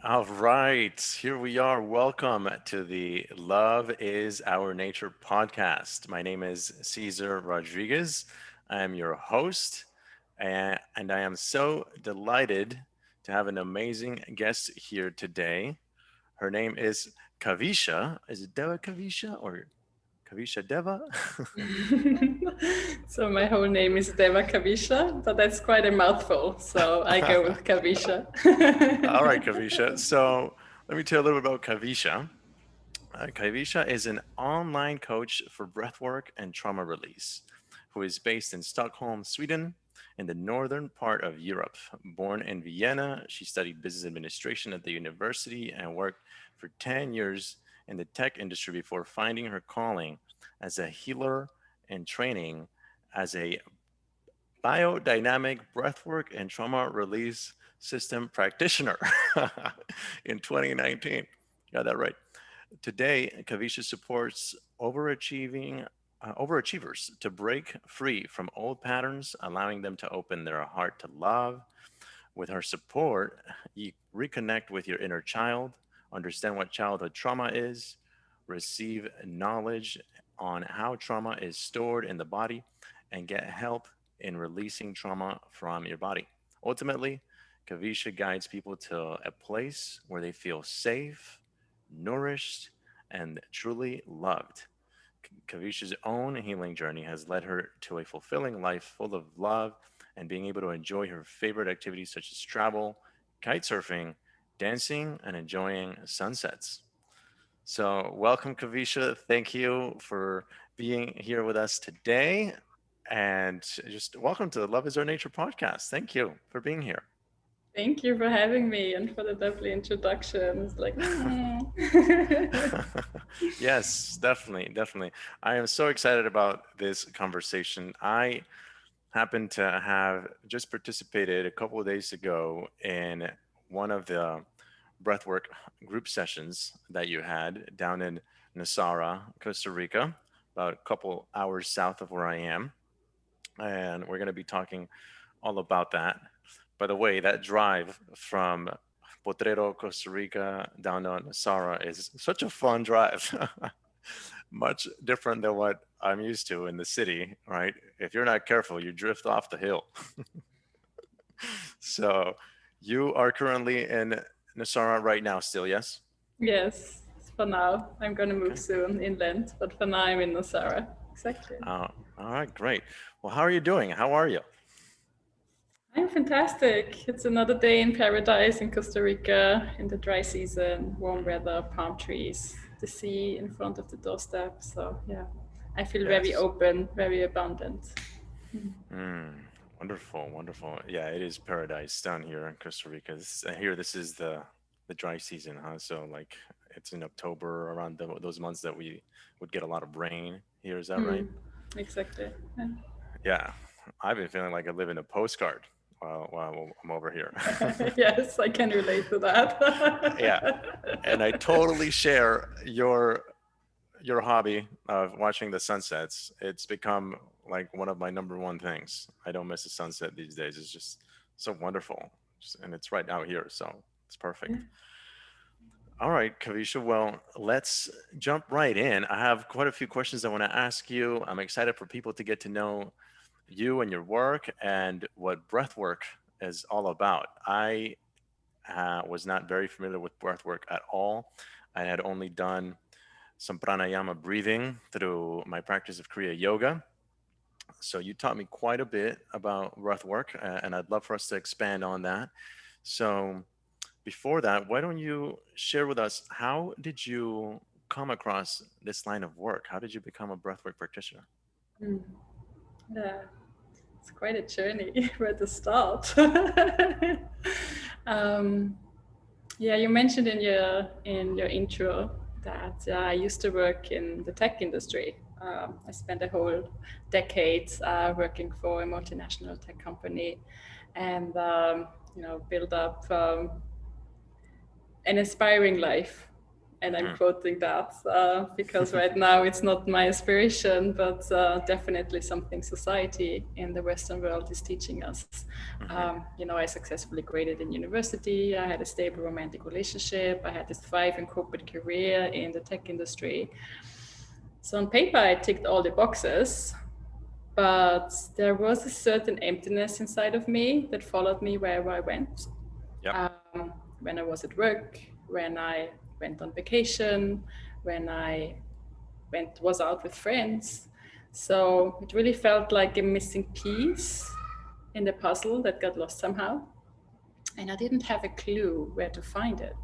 All right, here we are. Welcome to the Love is Our Nature podcast. My name is Cesar Rodriguez. I am your host, and I am so delighted to have an amazing guest here today. Her name is Kavisha. Is it Deva Kavisha or Kavisha Deva? So my whole name is Deva Kaveesha, but that's quite a mouthful, so I go with Kaveesha. All right, Kavisha. So let me tell you a little bit about Kavisha. Kavisha is an online coach for breathwork and trauma release who is based in Stockholm, Sweden, in the northern part of Europe. Born in Vienna, she studied business administration at the university and worked for 10 years in the tech industry before finding her calling as a healer and training as a biodynamic breathwork and trauma release system practitioner in 2019. Got that right. Today, Kavisha supports overachievers to break free from old patterns, allowing them to open their heart to love. With her support, you reconnect with your inner child, understand what childhood trauma is, receive knowledge on how trauma is stored in the body, and get help in releasing trauma from your body. Ultimately, Kavisha guides people to a place where they feel safe, nourished, and truly loved. Kavisha's own healing journey has led her to a fulfilling life full of love and being able to enjoy her favorite activities such as travel, kite surfing, dancing, and enjoying sunsets. So, welcome, Kavisha. Thank you for being here with us today. And just welcome to the Love is Our Nature podcast. Thank you for being here. Thank you for having me and for the lovely introduction. It's like, Yes, definitely, definitely. I am so excited about this conversation. I happen to have just participated a couple of days ago in one of the breathwork group sessions that you had down in Nasara, Costa Rica, about a couple hours south of where I am. And we're going to be talking all about that. By the way, that drive from Potrero, Costa Rica down to Nasara is such a fun drive. Much different than what I'm used to in the city, right? If you're not careful, you drift off the hill. So you are currently in Nasara right now, still, yes? yes, for now. I'm going to move Okay. soon inland, but for now I'm in Nosara. Exactly. Uh, all right, great. Well, how are you doing? How are you? I'm fantastic. It's another day in paradise in Costa Rica in the dry season, warm weather, palm trees, the sea in front of the doorstep. So, yeah, I feel very Yes. open, very abundant. Mm, wonderful, wonderful. Yeah, it is paradise down here in Costa Rica. Here, this is the dry season, huh? So like, it's in October, around those months that we would get a lot of rain here. Is that right? Mm, exactly. Yeah. Yeah, I've been feeling like I live in a postcard while I'm over here. Yes, I can relate to that. Yeah, and I totally share your hobby of watching the sunsets. It's become like one of my number one things. I don't miss a sunset these days. It's just so wonderful. And it's right out here. So it's Yeah. perfect. All right, Kavisha. Well, let's jump right in. I have quite a few questions I want to ask you. I'm excited for people to get to know you and your work and what breathwork is all about. I was not very familiar with breathwork at all. I had only done some pranayama breathing through my practice of Kriya Yoga. So you taught me quite a bit about breath work, and I'd love for us to expand on that. So before that, why don't you share with us how did you come across this line of work? How did you become a breathwork practitioner? Mm. Yeah, it's quite a journey. Where to start? um, yeah, you mentioned in your intro that I used to work in the tech industry. I spent a whole decade working for a multinational tech company, and build up an aspiring life. And I'm quoting that because right now it's not my aspiration, but definitely something society in the Western world is teaching us. I successfully graded in university. I had a stable romantic relationship. I had this thriving corporate career in the tech industry. So on paper, I ticked all the boxes, but there was a certain emptiness inside of me that followed me wherever I went. Yep. When I was at work, when I went on vacation, when I was out with friends. So it really felt like a missing piece in the puzzle that got lost somehow. And I didn't have a clue where to find it,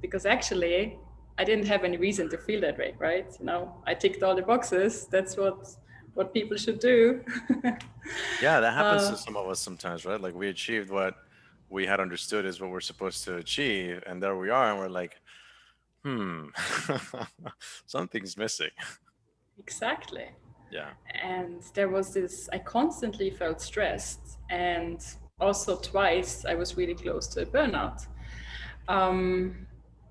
because actually I didn't have any reason to feel that way, right? I ticked all the boxes. That's what people should do. Yeah, that happens to some of us sometimes, right? Like we achieved what we had understood is what we're supposed to achieve, and there we are, and we're like, something's missing. Exactly. Yeah. And there was this, I constantly felt stressed, and also twice I was really close to a burnout.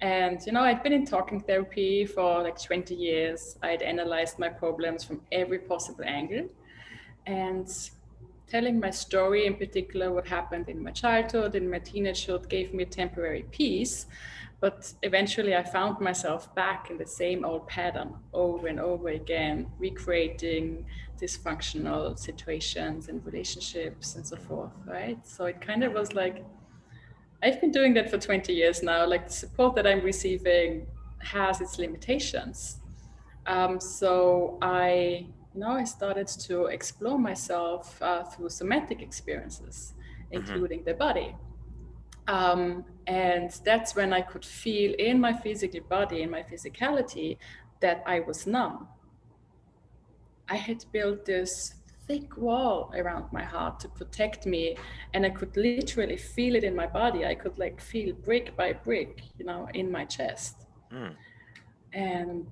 And I'd been in talking therapy for like 20 years. I'd analyzed my problems from every possible angle, and telling my story, in particular what happened in my childhood, in my teenagehood, gave me a temporary peace. But eventually I found myself back in the same old pattern over and over again, recreating dysfunctional situations and relationships and so forth, right? So it kind of was like, I've been doing that for 20 years now. Like, the support that I'm receiving has its limitations. So I started to explore myself through somatic experiences, including the body. And that's when I could feel in my physical body, in my physicality, that I was numb. I had built this thick wall around my heart to protect me, and I could literally feel it in my body. I could like feel brick by brick, in my chest. And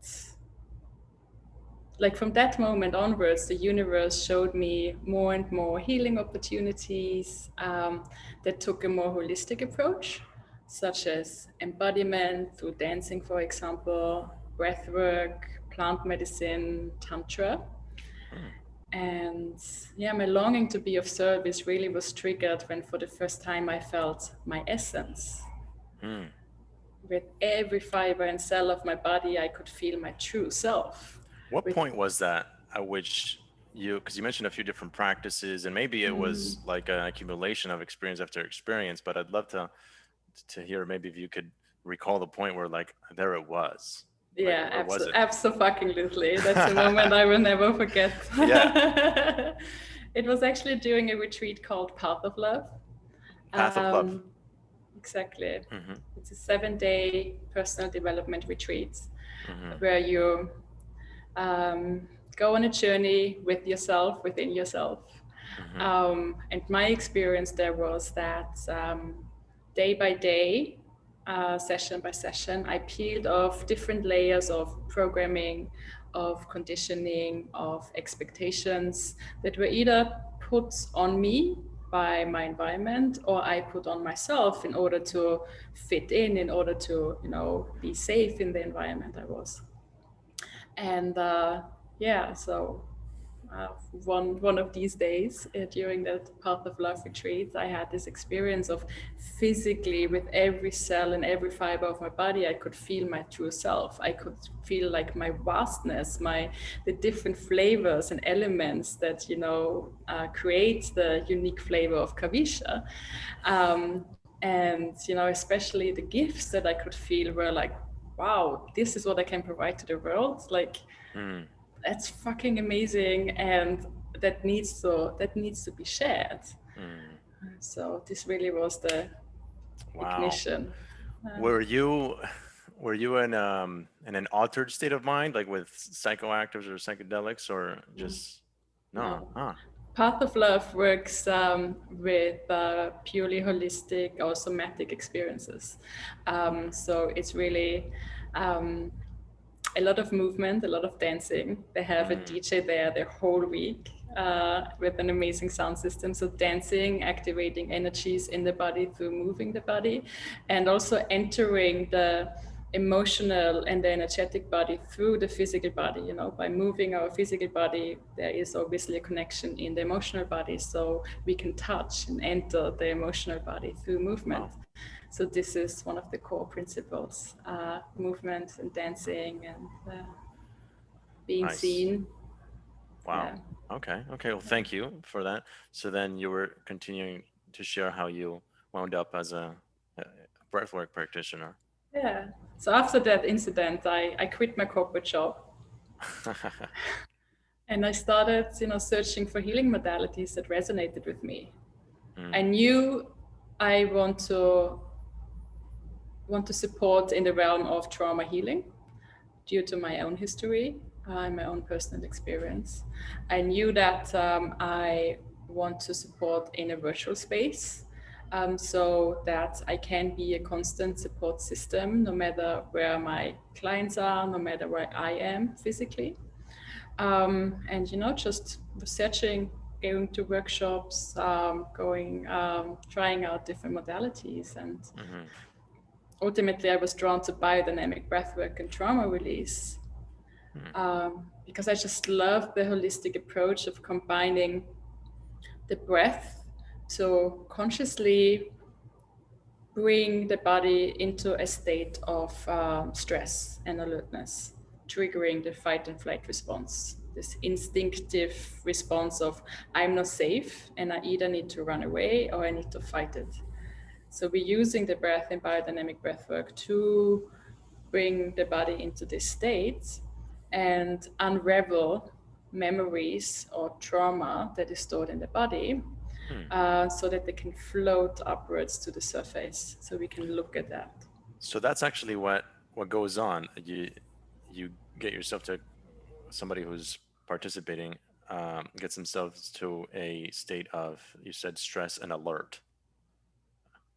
like from that moment onwards, the universe showed me more and more healing opportunities that took a more holistic approach, such as embodiment through dancing, for example, breathwork, plant medicine, tantra. And yeah, my longing to be of service really was triggered when for the first time I felt my essence. With every fiber and cell of my body, I could feel my true self. What With point was that at which because you mentioned a few different practices, and maybe it was like an accumulation of experience after experience, but I'd love to hear maybe if you could recall the point where like there it was. Like Yeah, where was it? absolutely. That's a moment I will never forget. Yeah. It was actually during a retreat called Path of Love. Path of love. Exactly. It's a 7-day personal development retreat where you go on a journey with yourself, within yourself. And my experience there was that day by day, session by session, I peeled off different layers of programming, of conditioning, of expectations that were either put on me by my environment, or I put on myself in order to fit in order to, be safe in the environment I was. And so one of these days during that Path of Love retreat, I had this experience of physically, with every cell and every fiber of my body, I could feel my true self. I could feel like my vastness, the different flavors and elements that create the unique flavor of Kaveesha. And especially the gifts that I could feel were like, wow, this is what I can provide to the world. Like, that's fucking amazing, and that needs to be shared. So this really was the ignition. Were you in an altered state of mind, like with psychoactives or psychedelics, or just no? No. Huh. Path of Love works with purely holistic or somatic experiences. So it's really a lot of movement, a lot of dancing. They have a DJ there the whole week with an amazing sound system. So dancing, activating energies in the body through moving the body, and also entering the emotional and the energetic body through the physical body. By moving our physical body, there is obviously a connection in the emotional body, so we can touch and enter the emotional body through movement. Wow. So this is one of the core principles: movement and dancing and being Nice. seen. Wow. Yeah. Okay. Okay. Well, thank you for that. So then you were continuing to share how you wound up as a breathwork practitioner. Yeah. So after that incident, I quit my corporate job and I started, searching for healing modalities that resonated with me. I Mm, knew I want to support in the realm of trauma healing due to my own history and my own personal experience. I knew that I want to support in a virtual space, so that I can be a constant support system no matter where my clients are, no matter where I am physically. And just researching, going to workshops, trying out different modalities, and hmm ultimately I was drawn to biodynamic breathwork and trauma release, mm, because I just love the holistic approach of combining the breath to consciously bring the body into a state of stress and alertness, triggering the fight and flight response. This instinctive response of I'm not safe and I either need to run away or I need to fight it. So we're using the breath in biodynamic breathwork to bring the body into this state and unravel memories or trauma that is stored in the body, mm. so that they can float upwards to the surface so we can look at that. So that's actually what goes on. You get yourself to somebody who's participating gets themselves to a state of, you said, stress and alert.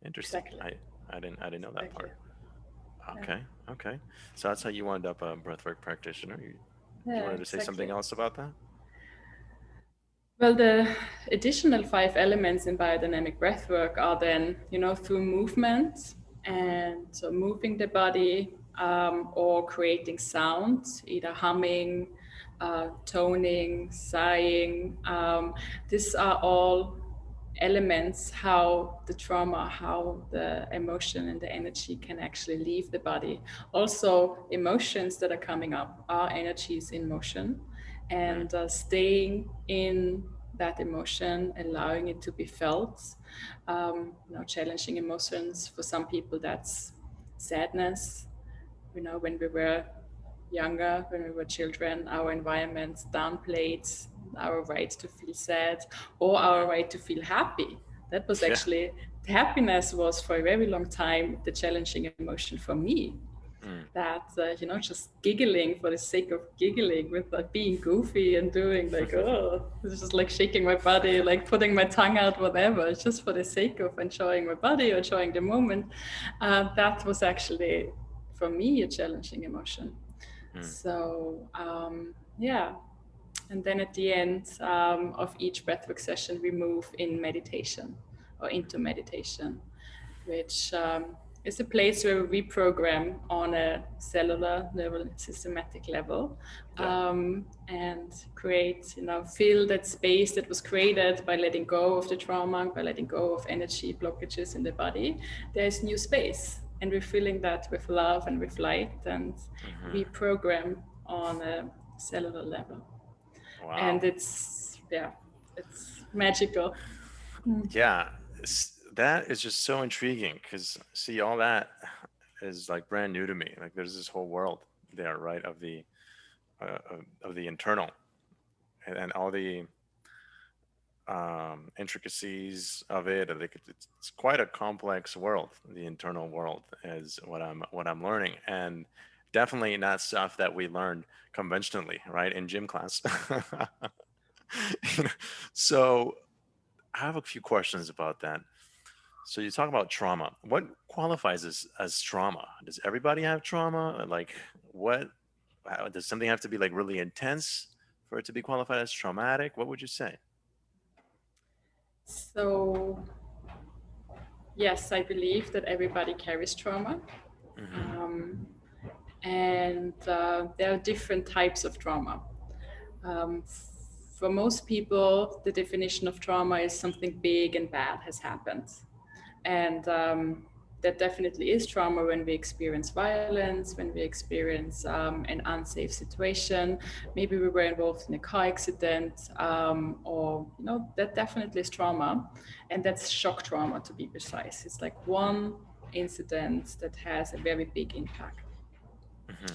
Interesting. Exactly. I didn't know that Exactly. part. Yeah. Okay. Okay. So that's how you wound up a breathwork practitioner. You Yeah, wanted to say exactly. something else about that? Well, the additional 5 elements in biodynamic breathwork are then, through movement, and so moving the body, or creating sound, either humming, toning, sighing. These are all elements how the trauma, how the emotion and the energy can actually leave the body. Also, emotions that are coming up are energies in motion, Mm, and staying in that emotion, allowing it to be felt. Challenging emotions, for some people that's sadness. When we were younger, when we were children, our environment downplayed our right to feel sad or our mm. right to feel happy. That was Yeah. actually, happiness was for a very long time the challenging emotion for me. Mm, That just giggling for the sake of giggling, with being goofy and doing like, oh, it's just like shaking my body, like putting my tongue out, whatever. It's just for the sake of enjoying my body or enjoying the moment. That was actually for me a challenging emotion. mm. So yeah, and then at the end of each breathwork session, we move in meditation or into meditation, which is a place where we reprogram on a cellular level, systematic level, Yeah. and create, fill that space that was created by letting go of the trauma, by letting go of energy blockages in the body. There's new space, and we're filling that with love and with light, and Hmm. reprogram on a cellular level. Wow. And it's magical. Yeah. That is just so intriguing because, see, all that is like brand new to me. Like there's this whole world there, right, of the internal, and all the intricacies of it. Like it's quite a complex world. The internal world is what I'm learning, and definitely not stuff that we learn conventionally, right, in gym class. So I have a few questions about that. So you talk about trauma. What qualifies as trauma? Does everybody have trauma? Like, what does something have to be like really intense for it to be qualified as traumatic? What would you say? So yes, I believe that everybody carries trauma. Hmm. Um, And there are different types of trauma. Um, for most people, the definition of trauma is something big and bad has happened. And that definitely is trauma when we experience violence, when we experience an unsafe situation. Maybe we were involved in a car accident, or, that definitely is trauma. And that's shock trauma, to be precise. It's like one incident that has a very big impact. Hmm.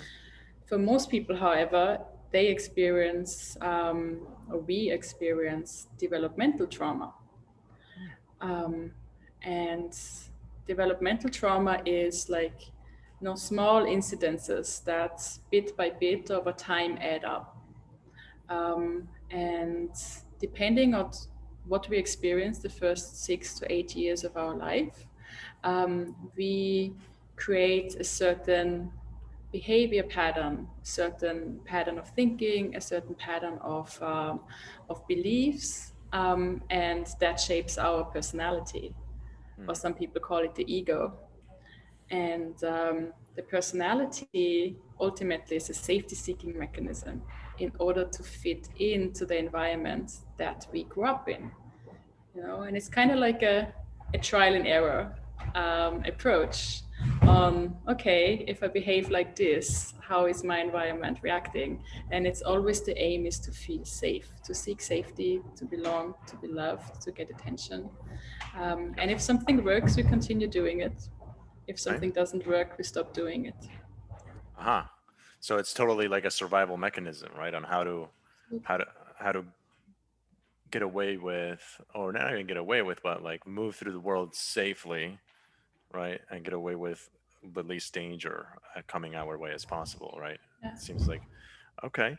For most people, however, they experience, or we experience, developmental trauma. Um, and developmental trauma is like, small incidences that bit by bit over time add up. And depending on what we experience the first 6 to 8 years of our life, we create a certain behavior pattern, a certain pattern of thinking, a certain pattern of beliefs, and that shapes our personality. Or Hmm. some people call it the ego. And the personality ultimately is a safety seeking mechanism in order to fit into the environment that we grew up in. And it's kind of like a trial and error approach on, okay, if I behave like this, how is my environment reacting? And it's always the aim is to feel safe, to seek safety, to belong, to be loved, to get attention. And if Yes. something works, we continue doing it. If Right. something doesn't work, we stop doing it. Uh-huh. So it's totally like a survival mechanism, right? On how to how to get away with, or not even get away with, but like move through the world safely, right? And get away with the least danger coming our way as possible, right? Yeah. It seems like okay.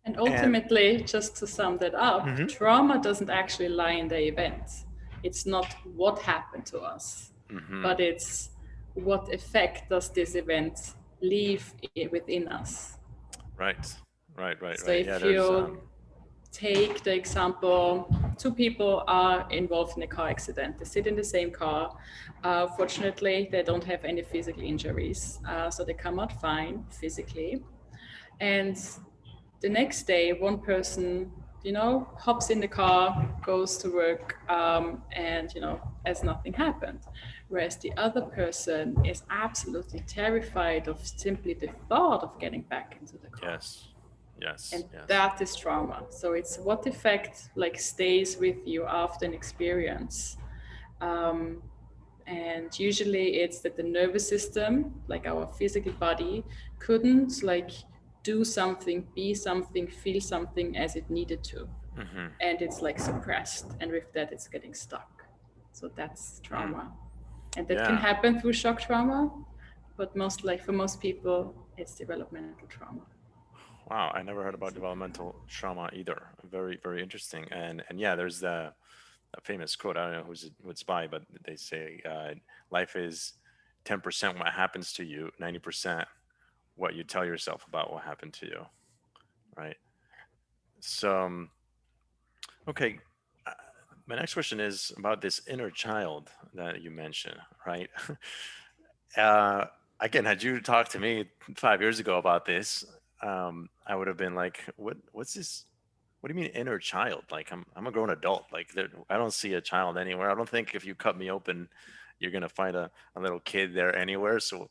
And And ultimately, just to sum that up, hmm trauma doesn't actually lie in the event. It's not what happened to us, hmm but it's what effect does this event leave within us. right, So right. Yeah, if there's you take the example, two people are involved in a car accident. They sit in the same car. Fortunately, they don't have any physical injuries, so they come out fine physically. And the next day, one person, hops in the car, goes to work, and, as nothing happened. Whereas the other person is absolutely terrified of simply the thought of getting back into the car. yes, yes, And yes. that is trauma. So it's what effect like stays with you after an experience. Um, and usually it's that the nervous system, like our physical body, couldn't like do something, be something, feel something as it needed to. Hmm. And it's like suppressed, and with that it's getting stuck. So that's Mm. trauma. And that can Yeah. happen through shock trauma, but most, like for most people, it's developmental trauma. Wow, I never heard about developmental trauma either. Very, very interesting. And yeah, there's the a famous quote. I don't know who it's by, but they say life is 10% what happens to you, 90% what you tell yourself about what happened to you. Right. So okay, uh, my next question is about this inner child that you mentioned. Right. uh, Again, had you talked to me 5 years ago about this, I would have been like, What's this? What do you mean inner child? Like I'm a grown adult. Like I don't see a child anywhere. I don't think if you cut me open, you're gonna find a little kid there anywhere. So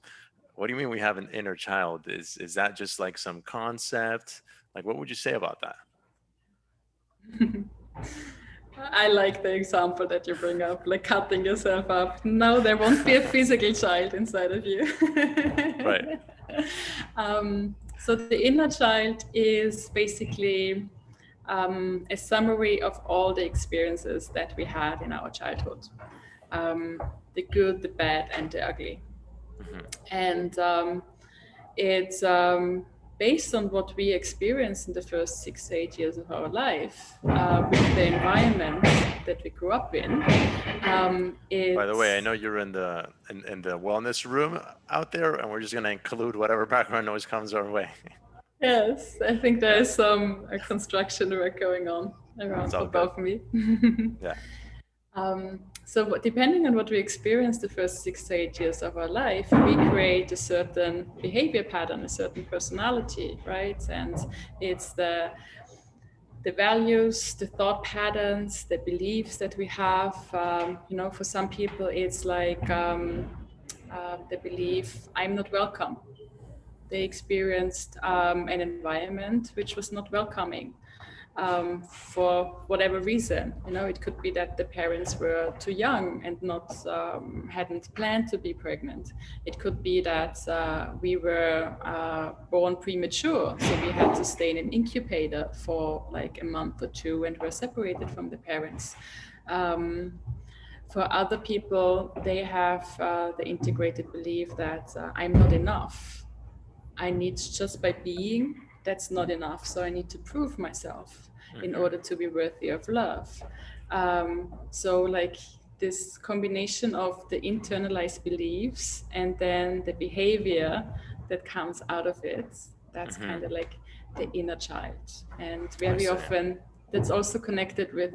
what do you mean we have an inner child? Is that just like some concept? Like what would you say about that? I like the example that you bring up, like cutting yourself up. No, there won't be a physical child inside of you. Right. So the inner child is basically a summary of all the experiences that we had in our childhood, the good, the bad, and the ugly. Hmm. And it's based on what we experience in the first 6 to 8 years of our life, with the environment that we grew up in. By the way, I It's know you're in the wellness room out there, and we're just gonna include whatever background noise comes our way. Yes, I think there Yeah, is some construction work going on it's around all good. above me. Yeah. um, So depending on what we experience the first 6 to 8 years of our life, we create a certain behavior pattern, a certain personality, right? And it's the values, the thought patterns, the beliefs that we have. For some people, it's like the belief, I'm not welcome. They experienced an environment which was not welcoming for whatever reason. It could be that the parents were too young and not hadn't planned to be pregnant. It could be that we were born premature, so we had to stay in an incubator for like a month or two and were separated from the parents. Um, for other people, they have the integrated belief that I'm not enough. I need just by being, that's not enough. So I need to prove myself in Hmm. order to be worthy of love. So, like this combination of the internalized beliefs and then the behavior that comes out of it, that's Hmm. kind of like the inner child. And I very see. often, that's also connected with,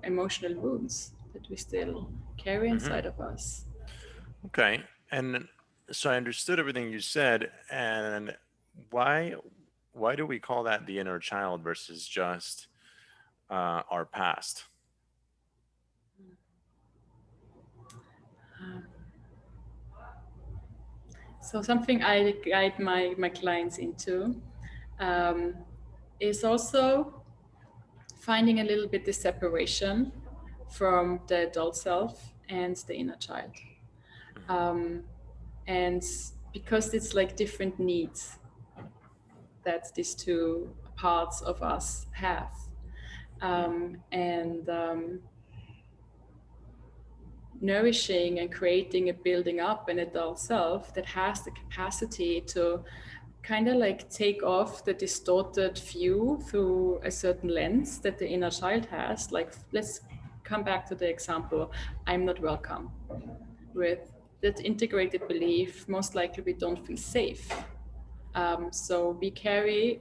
emotional wounds that we still carry Hmm. inside of us. Okay. And so I understood everything you said. And why why do we call that the inner child versus just our past? So something I guide my clients into um, is also finding a little bit the separation from the adult self and the inner child. Hmm. Um, and because it's like different needs that these two parts of us have. And nourishing and creating and building up an adult self that has the capacity to kind of like take off the distorted view through a certain lens that the inner child has. Like, let's come back to the example, I'm not welcome. With that integrated belief, most likely we don't feel safe. So we carry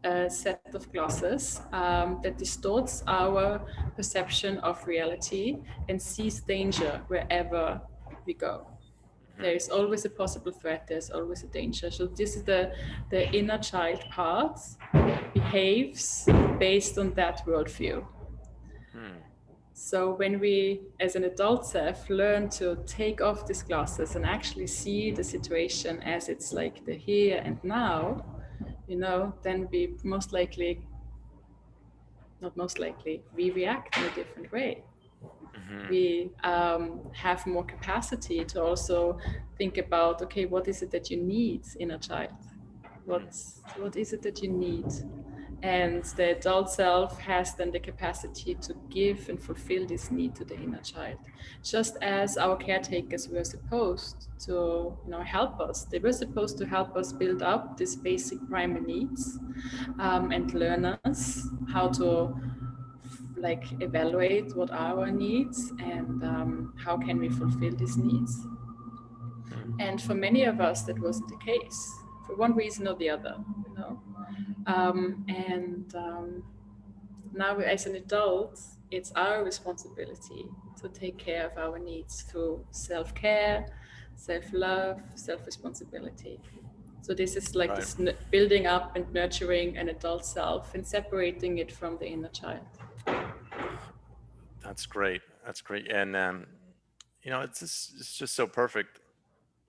a set of glasses that distorts our perception of reality and sees danger wherever we go. There Hmm. is always a possible threat, there's always a danger. So this is the inner child part behaves based on that worldview. Hmm. So when we, as an adult self, learn to take off these glasses and actually see the situation as it's like the here and now, then we most likely, not most likely, we react in a different way. Hmm. We have more capacity to also think about, okay, what is it that you need in a child? Hmm. What is it that you need? And the adult self has then the capacity to give and fulfill this need to the inner child. Just as our caretakers were supposed to, help us. They were supposed to help us build up these basic primary needs and learn us how to like evaluate what are our needs and how can we fulfill these needs. Hmm. And for many of us, that wasn't the case for one reason or the other, and now as an adult, it's our responsibility to take care of our needs through self-care, self-love, self-responsibility. So this is like Right. this building up and nurturing an adult self and separating it from the inner child. That's great. That's great. And it's just so perfect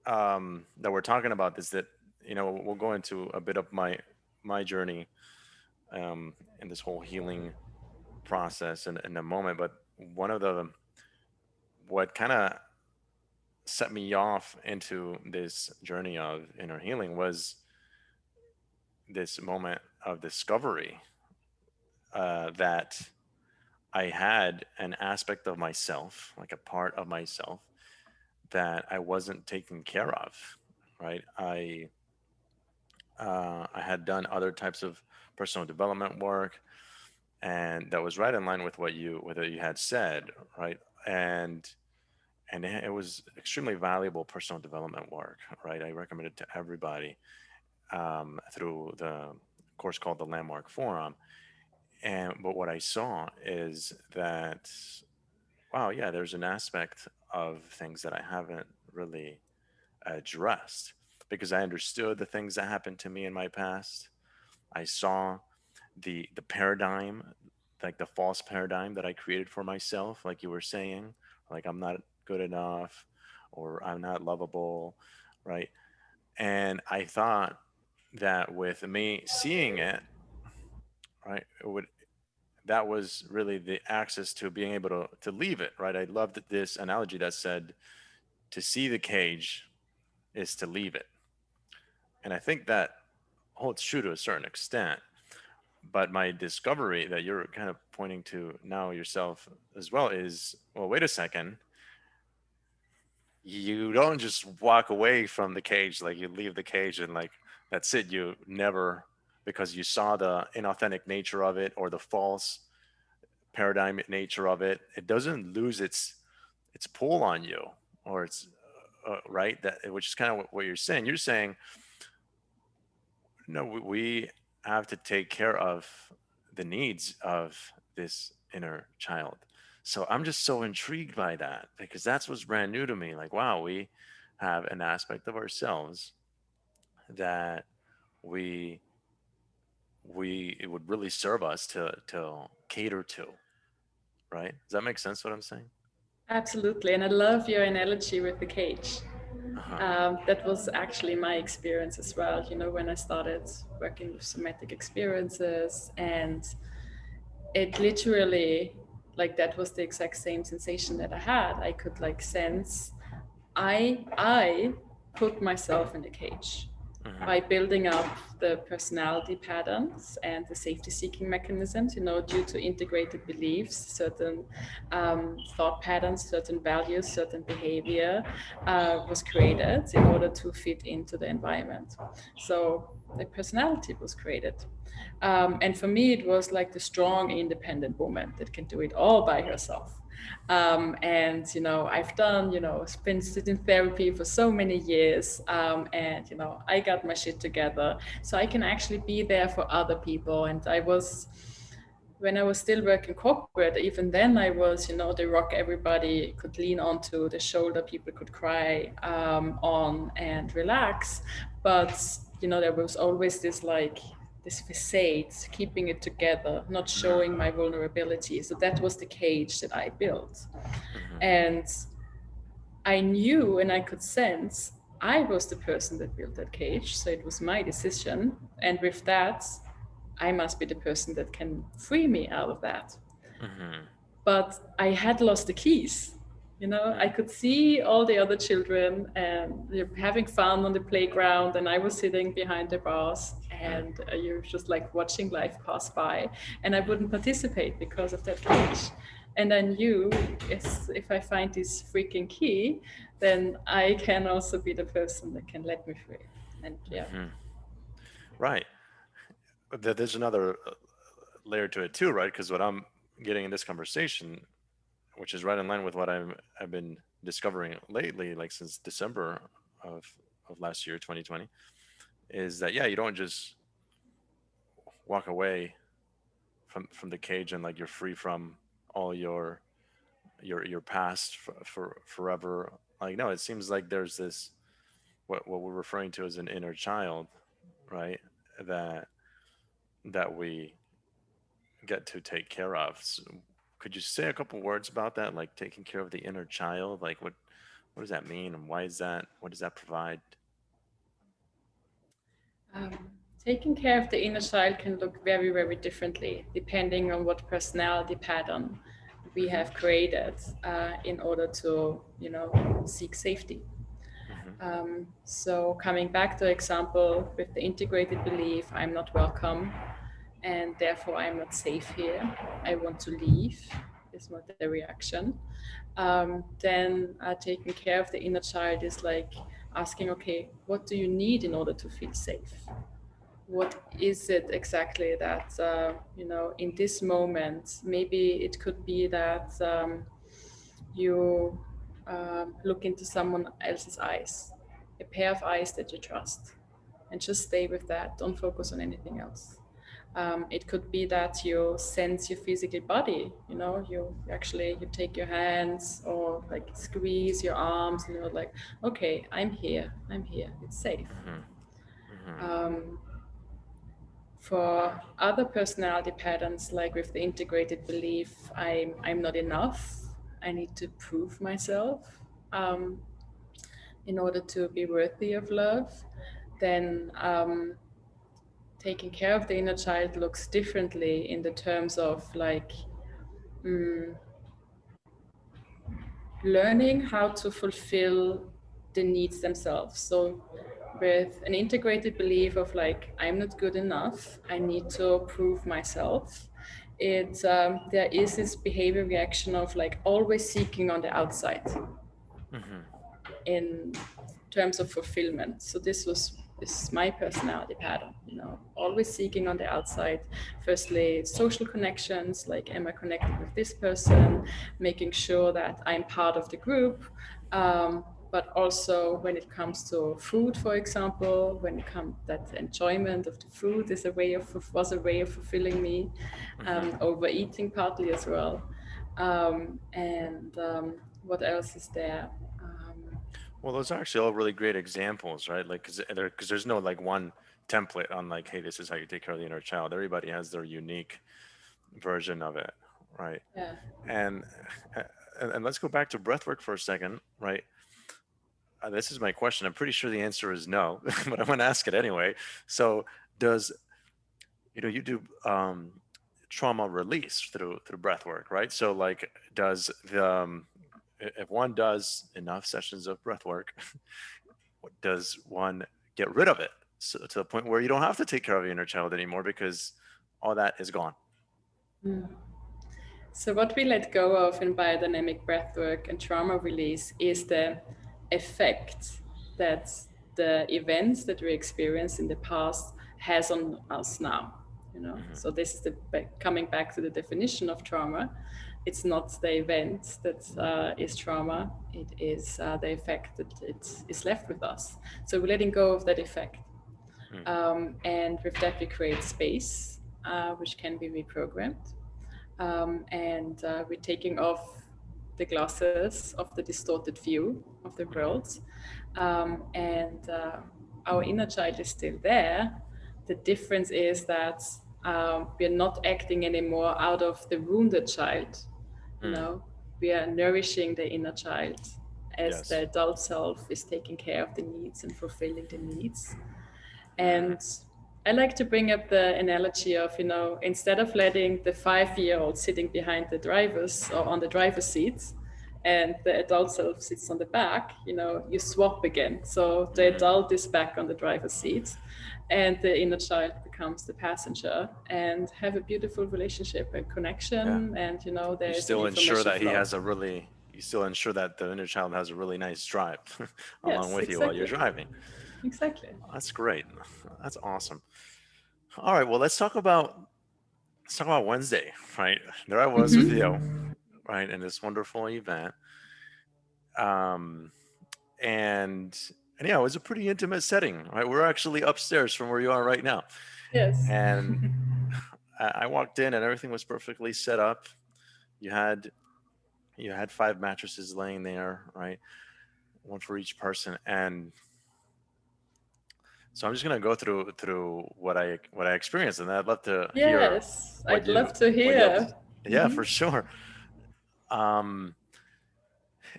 that we're talking about this. That we'll go into a bit of my journey in this whole healing process in a moment. But one of the what kind of set me off into this journey of inner healing was this moment of discovery that I had an aspect of myself, like a part of myself, that I wasn't taking care of. Right, I had done other types of personal development work, and that was right in line with what you had said, right? And it was extremely valuable personal development work, right? I recommend it to everybody through the course called the Landmark Forum. And but what I saw is that wow, yeah, there's an aspect of things that I haven't really addressed because I understood the things that happened to me in my past. I saw the paradigm, like the false paradigm that I created for myself, like you were saying, like I'm not good enough or I'm not lovable, right? And I thought that with me seeing it, right, it would that was really the access to being able to leave it, right? I loved this analogy that said to see the cage is to leave it. And I think that holds true to a certain extent. But my discovery that you're kind of pointing to now yourself as well is, well, wait a second. You don't just walk away from the cage, like you leave the cage and like that's it. You never, because you saw the inauthentic nature of it or the false paradigm nature of it, it doesn't lose its pull on you or its right, that which is kind of what you're saying. You're saying no, we have to take care of the needs of this inner child. So I'm just so intrigued by that because that's what's brand new to me. Like, wow, we have an aspect of ourselves that we it would really serve us to cater to, right? Does that make sense what I'm saying? Absolutely, and I love your analogy with the cage. Uh-huh. That was actually my experience as well. You know, when I started working with somatic experiences, and it literally, like, that was the exact same sensation that I had. I could like sense I put myself in the cage Mm-hmm. by building up the personality patterns and the safety seeking mechanisms, you know, due to integrated beliefs, certain thought patterns, certain values, certain behavior was created in order to fit into the environment. So the personality was created. And for me, it was like the strong, independent woman that can do it all by herself. And you know, I've done, you know, been in therapy for so many years, and you know, I got my shit together, so I can actually be there for other people. And I was, when I was still working corporate, even then I was, you know, the rock everybody could lean onto, the shoulder people could cry on and relax. But you know, there was always this like this facade, keeping it together, not Mm-hmm. showing my vulnerability. So that was the cage that I built. Mm-hmm. And I knew and I could sense I was the person that built that cage. So it was my decision. And with that, I must be the person that can free me out of that. Mm-hmm. But I had lost the keys. You know, I could see all the other children and they're having fun on the playground, and I was sitting behind the bars, Mm-hmm. and you're just like watching life pass by, and I Mm-hmm. wouldn't participate because of that cage. And I knew, if I find this freaking key, then I can also be the person that can let me free. And yeah. Mm-hmm. Right. There's another layer to it too, right? Because what I'm getting in this conversation, which is right in line with what I've been discovering lately, like since December of last year, 2020, is that yeah, you don't just walk away from the cage and like you're free from all your past for forever. Like no, it seems like there's this what we're referring to as an inner child, right? That we get to take care of. So could you say a couple words about that, like taking care of the inner child? Like what does that mean, and why is that? What does that provide? Taking care of the inner child can look very, very differently depending on what personality pattern we Hmm. have created in order to, you know, seek safety. Hmm. So coming back to example with the integrated belief, I'm not welcome, and therefore I'm not safe here. I want to leave. Is what the reaction. Then taking care of the inner child is like asking, okay, what do you need in order to feel safe? What is it exactly that you know, in this moment? Maybe it could be that you look into someone else's eyes, a pair of eyes that you trust, and just stay with that. Don't focus on anything else. It could be that you sense your physical body. You actually you take your hands or like squeeze your arms, and you're like, okay, I'm here. I'm here. It's safe. Mm-hmm. Mm-hmm. Um, for other personality patterns, like with the integrated belief, I'm not enough. I need to prove myself um, in order to be worthy of love. Then taking care of the inner child looks differently in the terms of like learning how to fulfill the needs themselves. So, with an integrated belief of like, I'm not good enough, I need to prove myself, there is this behavior reaction of like always seeking on the outside Mm-hmm. in terms of fulfillment. So this is my personality pattern, always seeking on the outside. Firstly, social connections, like am I connected with this person, making sure that I'm part of the group. But also when it comes to food, for example, when it comes that enjoyment of the food was a way of fulfilling me, Mm-hmm. overeating partly as well. And what else is there? Um, Well, those are actually all really great examples, right? Like, because there's no like one template on like, hey, this is how you take care of the inner child. Everybody has their unique version of it, right? yeah. And uh, and let's go back to breathwork for a second, right? This is my question. I'm pretty sure the answer is no, but I'm going to ask it anyway. So, does you do trauma release through breathwork, right? So, like, does the if one does enough sessions of breathwork, does one get rid of it, so, to the point where you don't have to take care of your inner child anymore because all that is gone? So, what we let go of in biodynamic breathwork and trauma release is the effect that the events that we experienced in the past has on us now. Hmm. So this is coming back to the definition of trauma. It's not the event that is trauma; it is the effect that it is left with us. So we're letting go of that effect, and with that we create space, which can be reprogrammed, and we're taking off the glasses of the distorted view of the Hmm. world, and our inner child is still there. The difference is that we're not acting anymore out of the wounded child. You Mm. know, we are nourishing the inner child as the Yes. adult self is taking care of the needs and fulfilling the needs. Mm. And I like to bring up the analogy of, instead of letting the 5-year-old sitting behind the drivers or on the driver's seat and the adult self sits on the back, you swap again. So the Mm. adult is back on the driver's seat and the inner child becomes the passenger, and have a beautiful relationship and Yeah. connection. And, You there is an still ensure information that he flow. has a really, you still ensure that the inner child has a really nice drive along Yes, with you while you're exactly. driving. Exactly. That's great. That's awesome. All right. Well, let's talk about Wednesday, right? There I was with you, right, in this wonderful event. Um, and and yeah, it was a pretty intimate setting, right? We're actually upstairs from where you are right now. Yes. And I walked in and everything was perfectly set up. You had you had 5 mattresses laying there, right? One for each person. And so I'm just gonna go through what I experienced, and I'd love to hear Yes, what I'd you love to what you have to. hear. Yeah, for sure. Um,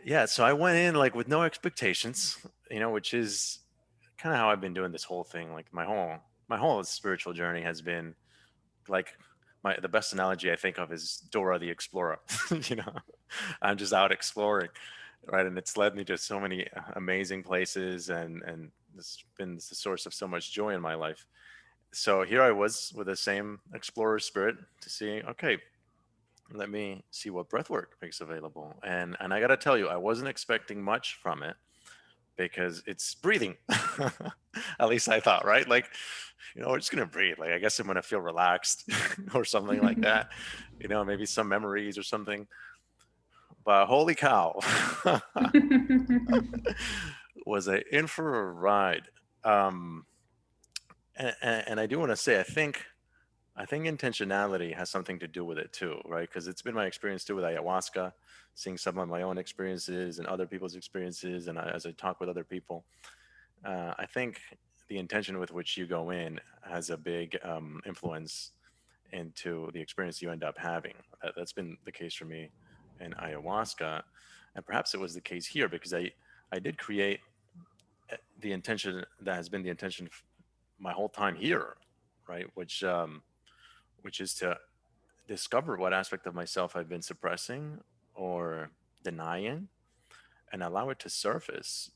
yeah, so I went in like with no expectations, which is kind of how I've been doing this whole thing. Like my whole spiritual journey has been like the best analogy I think of is Dora the Explorer. you know, I'm just out exploring, right? And it's led me to so many amazing places, and it's been the source of so much joy in my life. So here I was with the same explorer spirit to see, okay, let me see what breathwork makes available. And I gotta tell you, I wasn't expecting much from it because it's breathing. At least I thought, right? Like, we're just gonna breathe. Like, I guess I'm gonna feel relaxed or something like that. Maybe some memories or something. But holy cow, was I in for a ride? Um, and I do want to say, I think I think intentionality has something to do with it too, right? Because it's been my experience too with ayahuasca, seeing some of my own experiences and other people's experiences, and as I talk with other people, I think the intention with which you go in has a big influence into the experience you end up having. That's been the case for me in ayahuasca, and perhaps it was the case here because I did create the intention that has been the intention my whole time here, right? Which is to discover what aspect of myself I've been suppressing or denying and allow it to surface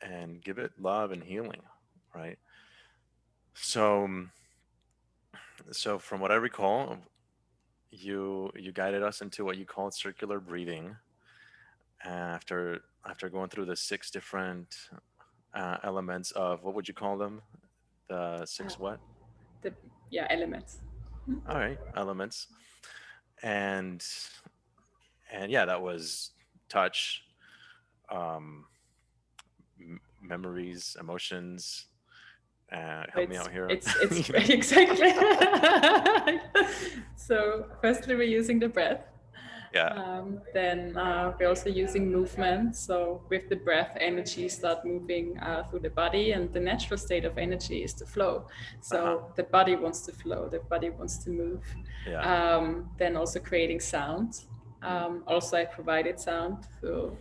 and give it love and healing, right? So, so from what I recall, you guided us into what you called circular breathing after going through the six different elements of what would you call them? The Uh, six what? the yeah elements. All right, elements. And and yeah, that was touch, um, memories, emotions. Help me out here. It's exactly. So firstly, we're using the breath. Yeah. Then we're also using movement. So with the breath, energy start moving through the body, and the natural state of energy is to flow. Uh huh. So the body wants to flow. The body wants to move. Yeah. Then also creating sound. Also, I provided sound through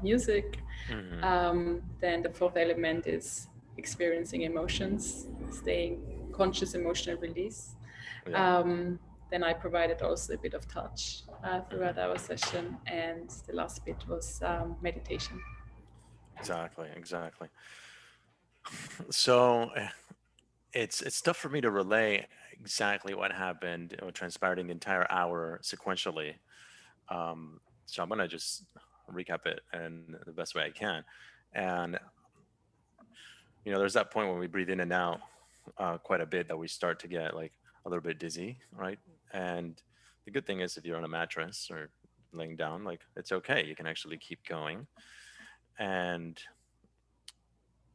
music. Mm-hmm. Then the fourth element is experiencing emotions, staying conscious emotional release. Yeah. Um, then I provided also a bit of touch throughout Mm-hmm. our session, and the last bit was meditation. Exactly. Exactly. So it's tough for me to relay exactly what happened or transpired in the entire hour sequentially. So I'm gonna just recap it in the best way I can. And there's that point when we breathe in and out quite a bit that we start to get like a little bit dizzy, right? And the good thing is if you're on a mattress or laying down, like it's okay. You can actually keep going. And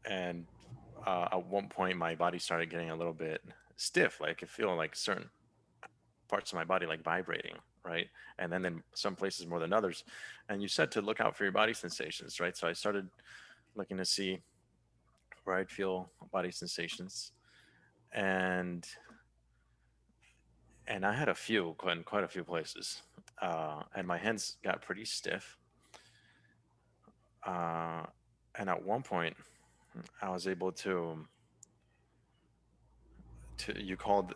and at one point, my body started getting a little bit stiff. Like I could feel like certain parts of my body like vibrating, right? And then in some places more than others. And you said to look out for your body sensations, right? So I started looking to see where I'd feel body sensations, and I had a few, quite a few places, and my hands got pretty stiff. Uh, and at one point, I was able to you called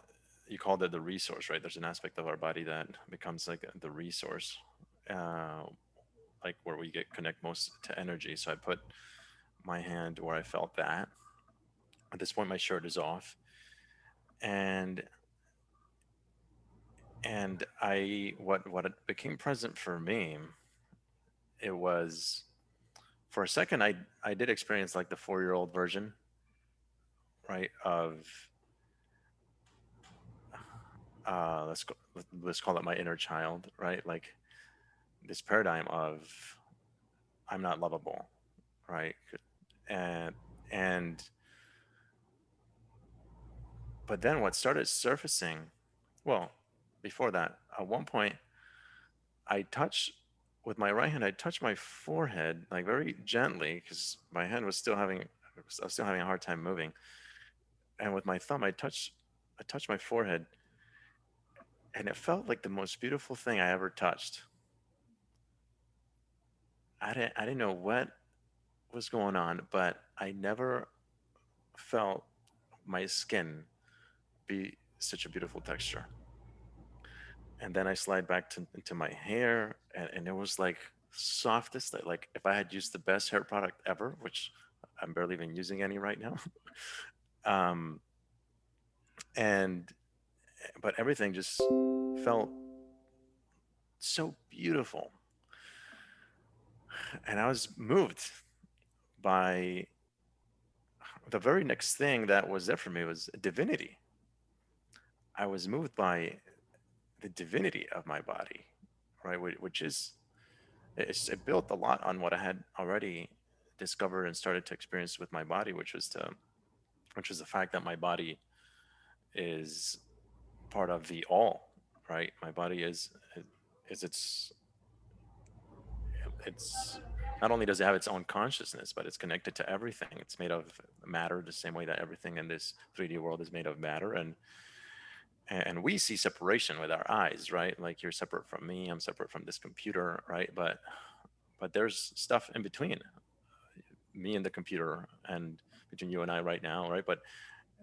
it the resource, right? There's an aspect of our body that becomes like the resource, uh, like where we get connect most to energy. So I put my hand where I felt that. At this point, my shirt is off, and I what it became present for me, it was for a second I did experience like the 4-year-old version, right, of let's call it my inner child, right, like this paradigm of I'm not lovable, right, and and but then what started surfacing, well, before that, at one point I touched with my right hand, I touched my forehead like very gently because my hand was still having I was still having a hard time moving, and with my thumb I touched my forehead, and it felt like the most beautiful thing I ever touched. I didn't know what was going on, but I never felt my skin be such a beautiful texture. And then I slide back into my hair, and it was like softest, like if I had used the best hair product ever, which I'm barely even using any right now. um, and but everything just felt so beautiful, and I was moved by the very next thing that was there for me was divinity. I was moved by the divinity of my body, right? Which is it built a lot on what I had already discovered and started to experience with my body, which was the fact that my body is part of the all, right? My body is it's not only does it have its own consciousness, but it's connected to everything. It's made of matter the same way that everything in this 3D world is made of matter. And we see separation with our eyes, right? Like you're separate from me, I'm separate from this computer, right? But there's stuff in between me and the computer and between you and I right now, right? But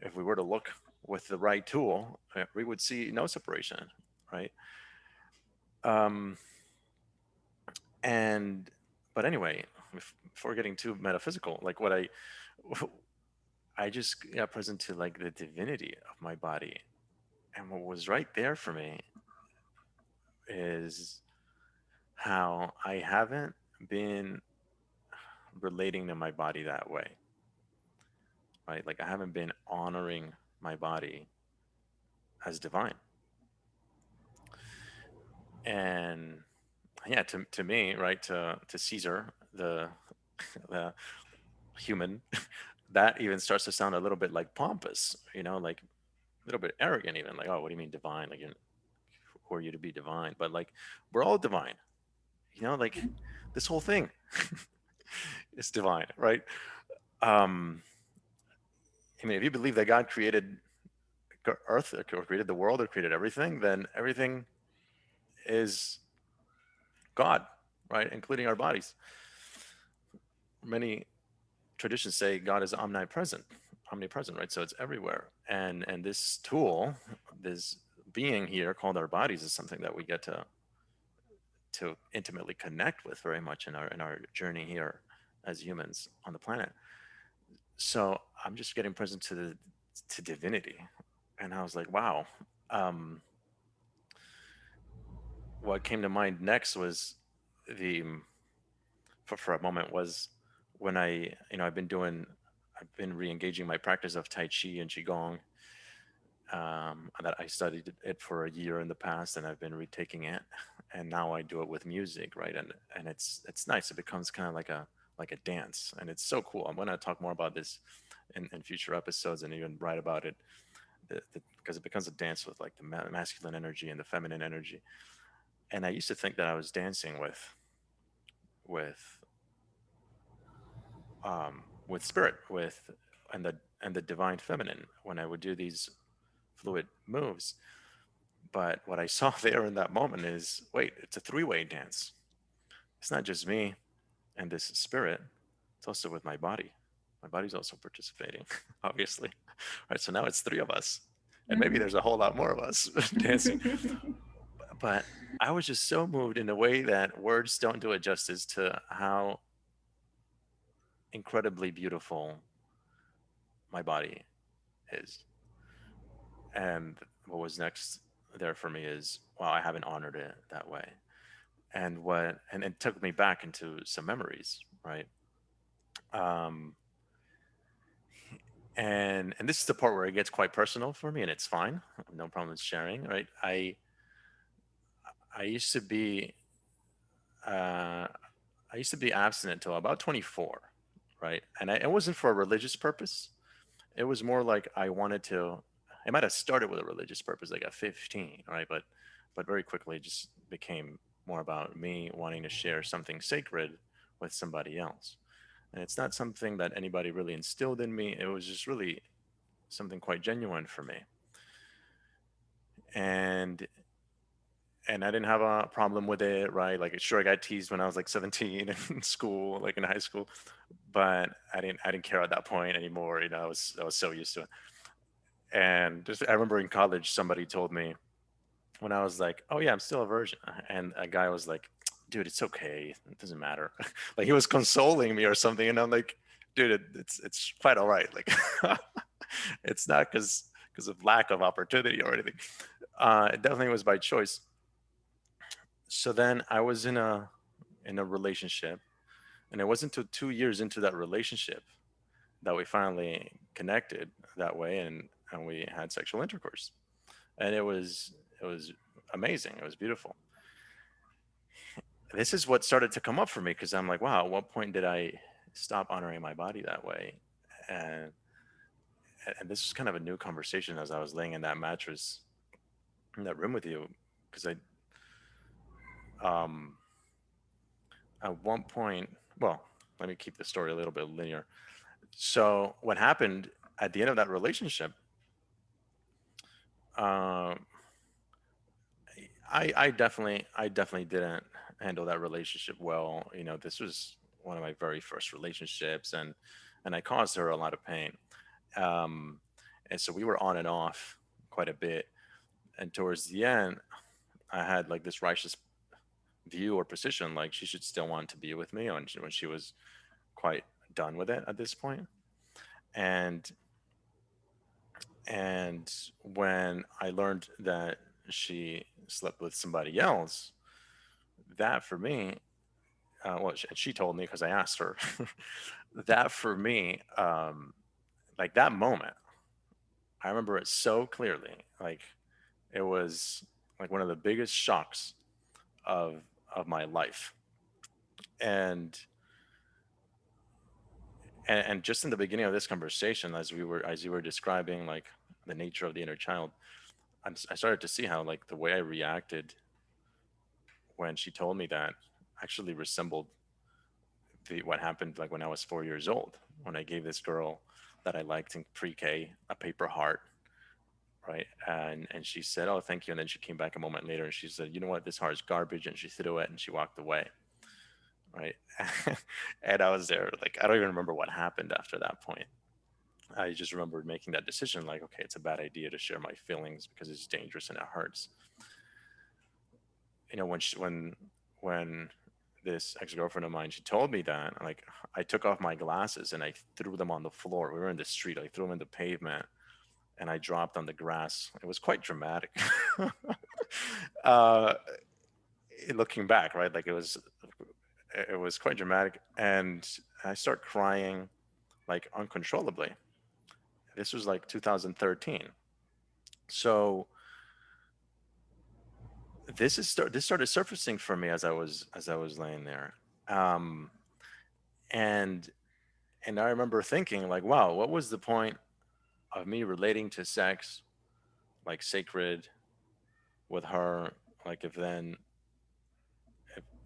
if we were to look with the right tool, we would see no separation, right? Um, and but anyway, before getting too metaphysical, like what I just got present to like the divinity of my body, and what was right there for me is how I haven't been relating to my body that way, right? Like I haven't been honoring my body as divine. And yeah, to me, right, to Caesar, the human, that even starts to sound a little bit like pompous, like a little bit arrogant, even like, oh, what do you mean divine? Like, who are you to be divine? But like, we're all divine, like this whole thing is divine, right? Um, I mean, if you believe that God created Earth or created the world or created everything, then everything is God, right? Including our bodies. Many traditions say God is omnipresent, right? So it's everywhere. And this tool, this being here called our bodies, is something that we get to intimately connect with very much in our journey here as humans on the planet. So I'm just getting present to divinity, and I was like, wow. Um, what came to mind next was the for a moment was when I've been re-engaging my practice of Tai Chi and Qigong. That I studied it for a year in the past, and I've been retaking it, and now I do it with music, right? And it's nice. It becomes kind of like a dance, and it's so cool. I'm going to talk more about this in future episodes, and even write about it, because it becomes a dance with like the masculine energy and the feminine energy. And I used to think that I was dancing with with spirit, and the divine feminine when I would do these fluid moves. But what I saw there in that moment is, wait, it's a three-way dance. It's not just me and this spirit, it's also with my body. My body's also participating, obviously. Right. So now it's three of us. And maybe there's a whole lot more of us dancing. But I was just so moved in a way that words don't do it justice to how incredibly beautiful my body is. And what was next there for me is, wow, I haven't honored it that way. And it took me back into some memories, right? Um, and this is the part where it gets quite personal for me, and it's fine, no problem sharing, right? I used to be uh, I used to be abstinent until about 24, right? And it wasn't for a religious purpose. It was more like I wanted to. It might have started with a religious purpose, like at 15, right? But very quickly it just became more about me wanting to share something sacred with somebody else. And it's not something that anybody really instilled in me. It was just really something quite genuine for me. And and I didn't have a problem with it, right? Like sure I got teased when I was like 17 in school, like in high school, but I didn't care at that point anymore. I was so used to it. And just I remember in college somebody told me when I was like, "Oh yeah, I'm still a virgin," and a guy was like, "Dude, it's okay. It doesn't matter." Like he was consoling me or something, and I'm like, "Dude, it's quite all right. Like, it's not because of lack of opportunity or anything. It definitely was by choice." So then I was in a relationship, and it wasn't until 2 years into that relationship that we finally connected that way, and we had sexual intercourse, and it was amazing. It was beautiful. This is what started to come up for me because I'm like, wow, at what point did I stop honoring my body that way? And and this was kind of a new conversation as I was laying in that mattress in that room with you, because um, at one point, well, let me keep the story a little bit linear. So what happened at the end of that relationship, um, I definitely didn't handle that relationship well. This was one of my very first relationships, and I caused her a lot of pain. Um, and so we were on and off quite a bit. And towards the end, I had like this righteous view or position, like she should still want to be with me when she was quite done with it at this point. And and when I learned that she slept with somebody else, that for me, well, she told me because I asked her. That for me, like that moment, I remember it so clearly. Like it was like one of the biggest shocks of of my life. And and just in the beginning of this conversation, as you were describing like the nature of the inner child, I started to see how like the way I reacted when she told me that actually resembled what happened like when I was 4 years old, when I gave this girl that I liked in pre-K a paper heart, right? And she said, "Oh, thank you." And then she came back a moment later and she said, "You know what? This heart is garbage." And she threw it and she walked away, right? And I was there, like I don't even remember what happened after that point. I just remembered making that decision, like, okay, it's a bad idea to share my feelings because it's dangerous and it hurts. When this ex-girlfriend of mine, she told me that, like, I took off my glasses and I threw them on the floor. We were in the street. I threw them in the pavement and I dropped on the grass. It was quite dramatic. uh, Looking back, right? Like it was quite dramatic, and I start crying like uncontrollably. This was like 2013. So this started surfacing for me as I was laying there, um, and and I remember thinking like, wow, what was the point of me relating to sex like sacred with her? Like if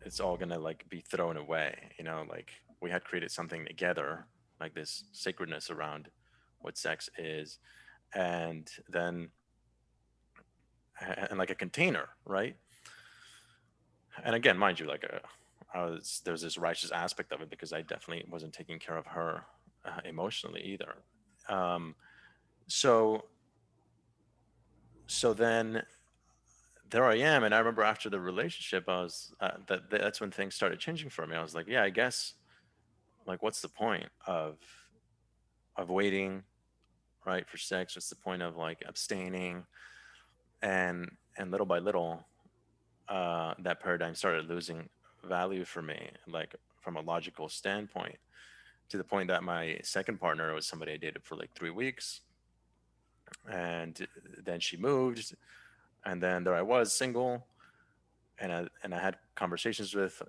it's all gonna like be thrown away, like we had created something together, like this sacredness around what sex is, and then and like a container, right? And again, mind you, like there's this righteous aspect of it because I definitely wasn't taking care of her emotionally either. Um, so so then there I am, and I remember after the relationship, I was that's when things started changing for me. I was like, yeah, I guess like what's the point of waiting, right, for sex? What's the point of like abstaining? And little by little, that paradigm started losing value for me, like from a logical standpoint, to the point that my second partner was somebody I dated for like 3 weeks, and then she moved, and then there I was single, and I had conversations with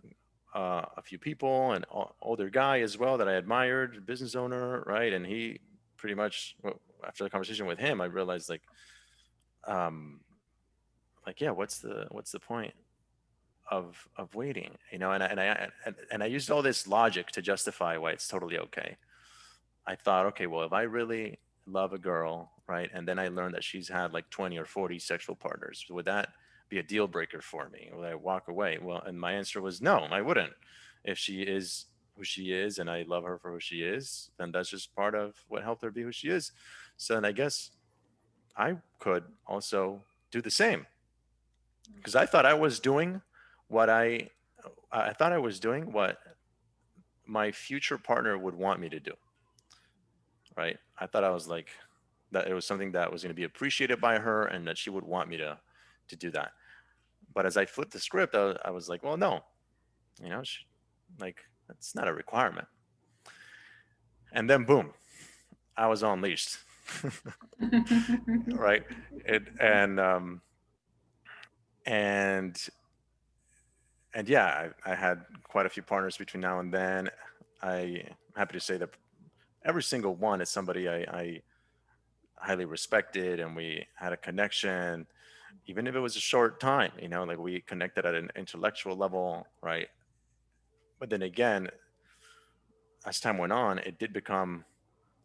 a few people, and older guy as well that I admired, business owner, right? And he pretty much, well, after the conversation with him, I realized um, like yeah, what's the point of waiting, and I used all this logic to justify why it's totally okay. I thought, okay, well, if I really love a girl, right, and then I learned that she's had like 20 or 40 sexual partners, would that be a deal breaker for me? Would I walk away? Well, and my answer was no, I wouldn't. If she is who she is and I love her for who she is, then that's just part of what helped her be who she is. So then I guess I could also do the same, because I thought I was doing what I thought I was doing what my future partner would want me to do, right? I thought I was like that it was something that was going to be appreciated by her and that she would want me to do that. But as I flipped the script, I was like, well, no, she, like that's not a requirement. And then boom, I was unleashed, right? It and and yeah, I had quite a few partners between now and then. I'm happy to say that every single one is somebody I highly respected, and we had a connection. even if it was a short time, like we connected at an intellectual level, right? But then again, as time went on, it did become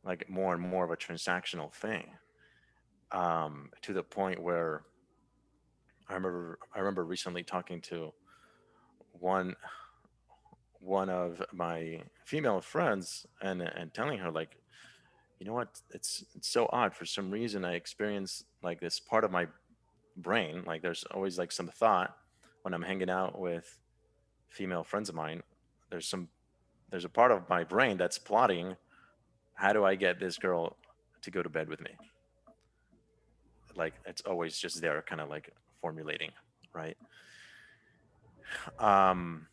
like more and more of a transactional thing, to the point where I remember recently talking to one one of my female friends, and telling her, like, you know what, it's so odd. For some reason, I experience like this part of my brain, like there's always like some thought when I'm hanging out with female friends of mine. There's a part of my brain that's plotting, how do I get this girl to go to bed with me? Like it's always just there, kind of like formulating, right? um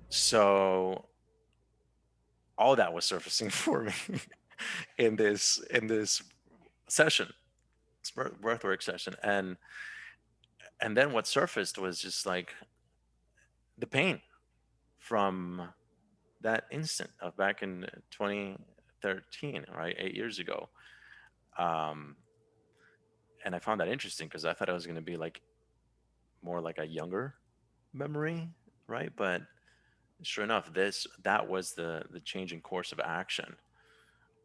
so all that was surfacing for me in this session, this breathwork session. And then what surfaced was just like the pain from that instant of back in 2013, right, 8 years ago. um and I found that interesting because I thought it was going to be like more like a younger memory, right? But sure enough, that was the change in course of action,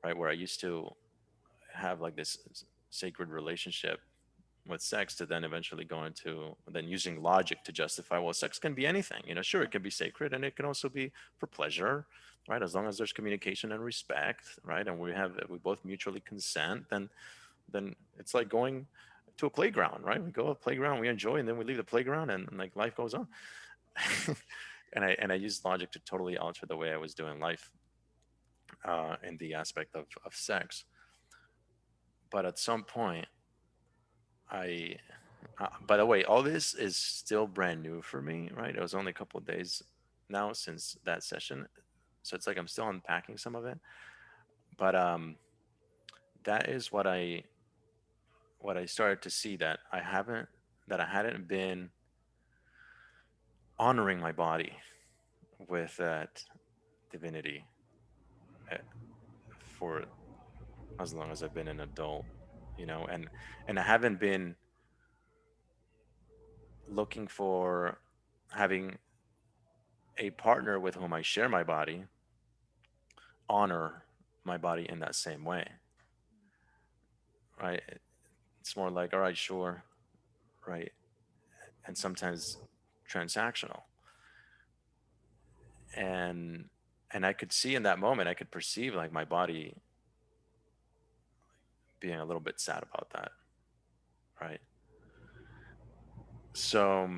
right? Where I used to have like this sacred relationship with sex, to then eventually go into then using logic to justify, well, sex can be anything. Sure, it can be sacred, and it can also be for pleasure, right? As long as there's communication and respect, right? And we both mutually consent, then it's like going to a playground, right? We go to a playground, we enjoy, and then we leave the playground, and like life goes on. And I used logic to totally alter the way I was doing life, in the aspect of sex. But at some point, I by the way, all this is still brand new for me, right? It was only a couple of days now since that session, so it's like I'm still unpacking some of it. But that is what I started to see, that I hadn't been honoring my body with that divinity, uh, for as long as I've been an adult, and I haven't been looking for having a partner with whom I share my body honor my body in that same way, right? It's more like, all right, sure, right, and sometimes transactional, and I could see in that moment, I could perceive like my body being a little bit sad about that, right? So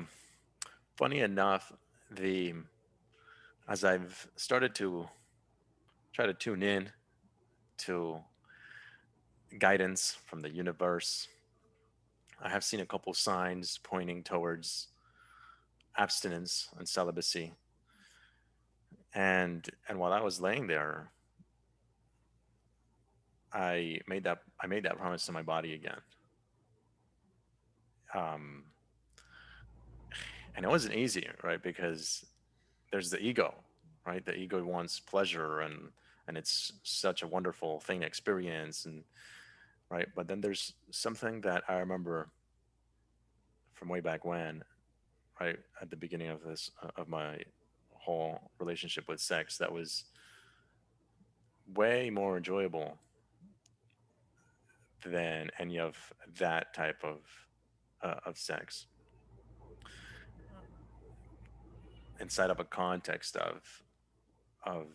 funny enough, the as I've started to try to tune in to guidance from the universe, I have seen a couple signs pointing towards abstinence and celibacy. And while I was laying there, I made that promise to my body again. Um, and it wasn't easy, right? Because there's the ego, right? The ego wants pleasure, and it's such a wonderful thing to experience, and right. But then there's something that I remember from way back when, right at the beginning of this of my whole relationship with sex, that was way more enjoyable than any of that type of sex, inside of a context of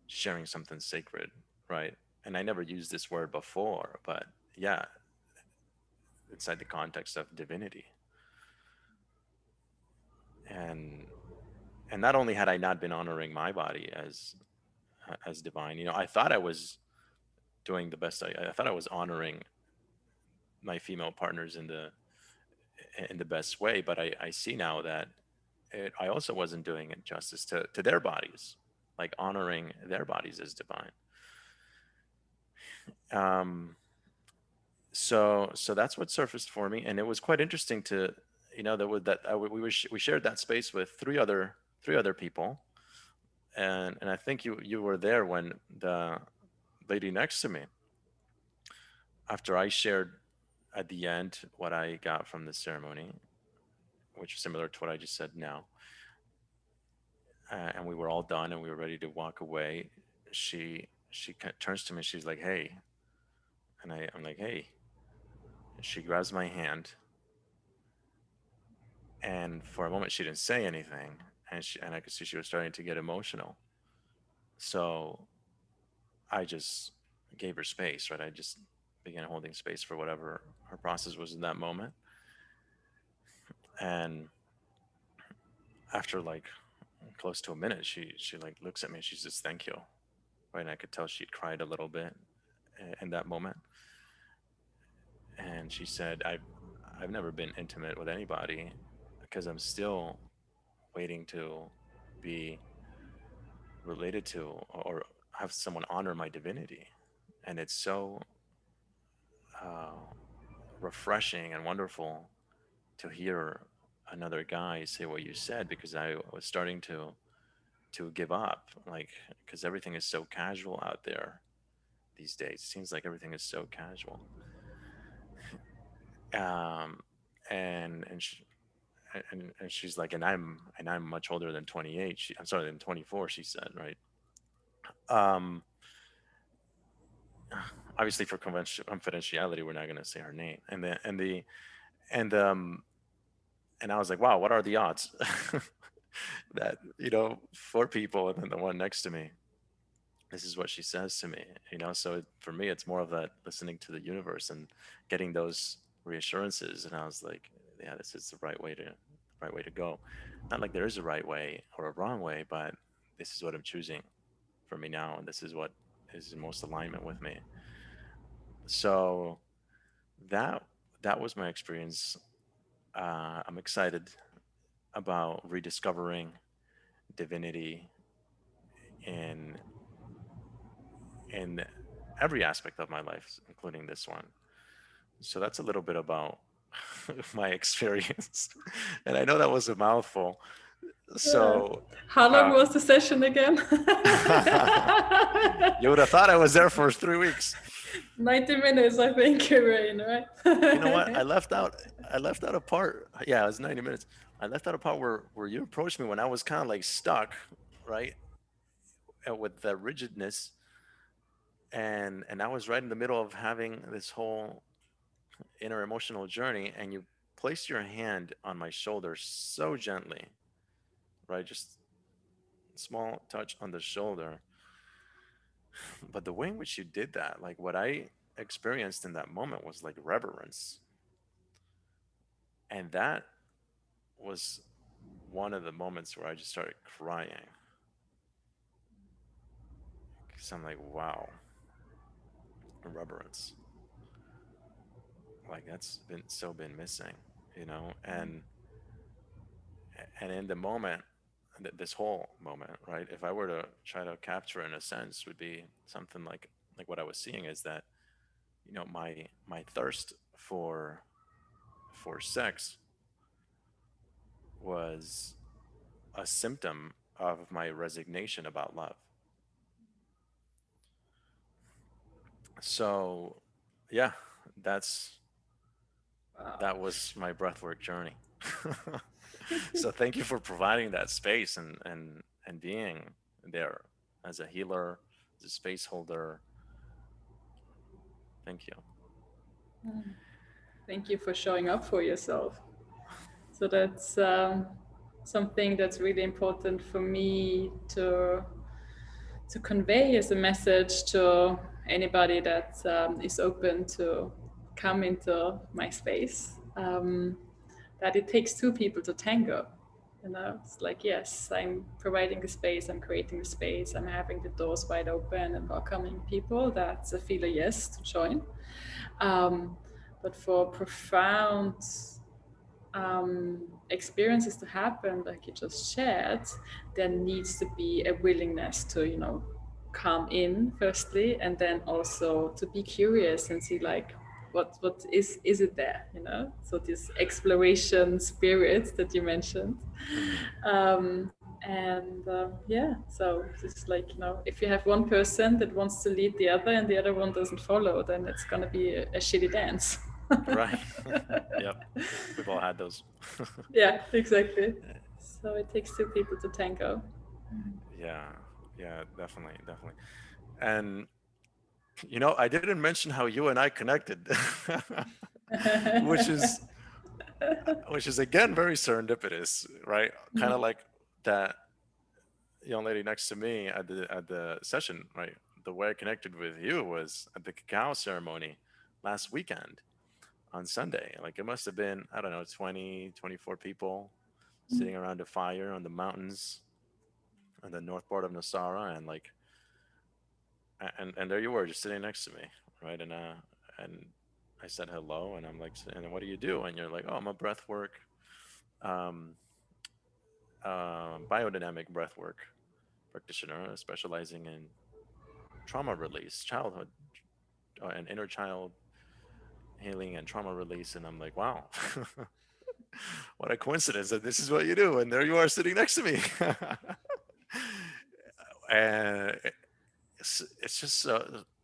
sharing something sacred, right? And I never used this word before, but yeah, inside the context of divinity. and and not only had I not been honoring my body as divine, I thought I was doing the best. I thought I was honoring my female partners in the best way, but I see now that I also wasn't doing it justice to their bodies, like honoring their bodies as divine. Um, so that's what surfaced for me, and it was quite interesting to, we shared that space with three other people, and I think you were there when the lady next to me, after I shared at the end, what I got from the ceremony, which is similar to what I just said now, and we were all done and we were ready to walk away, turns to me. She's like, "Hey," and I'm like, "Hey." And she grabs my hand, and for a moment she didn't say anything, and I could see she was starting to get emotional. So I just gave her space, right? I just began holding space for whatever her process was in that moment. And after like close to a minute, she like looks at me. She says, "Thank you," right? And I could tell she'd cried a little bit in that moment. And she said, I've never been intimate with anybody because I'm still waiting to be related to or have someone honor my divinity. And it's so uh, refreshing and wonderful to hear another guy say what you said, because I was starting to give up, like, because everything is so casual out there these days. It seems like everything is so casual. Um, and and she's like, and I'm much older than 28. I'm sorry, than 24. She said, right. Um, Obviously for confidentiality, we're not going to say her name. And and I was like, wow, what are the odds that, four people and then the one next to me, this is what she says to me, So for me, it's more of that listening to the universe and getting those reassurances. And I was like, yeah, this is the right way to go. Not like there is a right way or a wrong way, but this is what I'm choosing for me now, and this is what is in most alignment with me. So that that was my experience. I'm excited about rediscovering divinity in in every aspect of my life, including this one. So that's a little bit about my experience, and I know that was a mouthful. Yeah. So How long was um, the session again? you would have thought I was there for 3 weeks. 90 minutes, I think, Rain, You know what? right? I left out a part. Yeah, it was 90 minutes. I left out a part where you approached me when I was kind of like stuck, right, with the rigidness, and I was right in the middle of having this whole inner emotional journey, and you placed your hand on my shoulder so gently, right, just small touch on the shoulder, but the way in which you did that, like what I experienced in that moment was like reverence, and that was one of the moments where I just started crying because I'm like, wow, reverence, like that's been missing, and in the moment, this whole moment, right? If I were to try to capture in a sense, would be something like what I was seeing is that my thirst for sex was a symptom of my resignation about love. So, yeah, that's Wow. that was my breathwork journey. So thank you for providing that space and being there as a healer, as a space holder. Thank you. Thank you for showing up for yourself. So that's something that's really important for me to convey as a message to anybody that is open to come into my space. That it takes two people to tango. It's like, yes, I'm providing the space, I'm creating the space, I'm having the doors wide open and welcoming people that feel a yes to join. Um, but for profound experiences to happen, like you just shared, there needs to be a willingness to, come in firstly, and then also to be curious and see like what is it there, So this exploration spirit that you mentioned, Hmm. and yeah, so it's like, if you have one person that wants to lead the other and the other one doesn't follow, then it's gonna be a shitty dance. Right. Yep. We've all had those. Yeah, exactly. So it takes two people to tango. Yeah. Yeah, definitely, definitely. And I didn't mention how you and I connected, which is again very serendipitous, right? Kind of like that young lady next to me at the session, right? The way I connected with you was at the cacao ceremony last weekend on Sunday. Like it must have been, I don't know, 20, 24 people sitting around a fire on the mountains on the north part of Nasara, and like and there you were just sitting next to me, right? And I said hello, and I'm like, and what do you do? And you're like, oh, I'm a breathwork, um, biodynamic breathwork practitioner specializing in trauma release, childhood and inner child healing and trauma release. And I'm like, wow, what a coincidence that this is what you do. And there you are sitting next to me. And it's just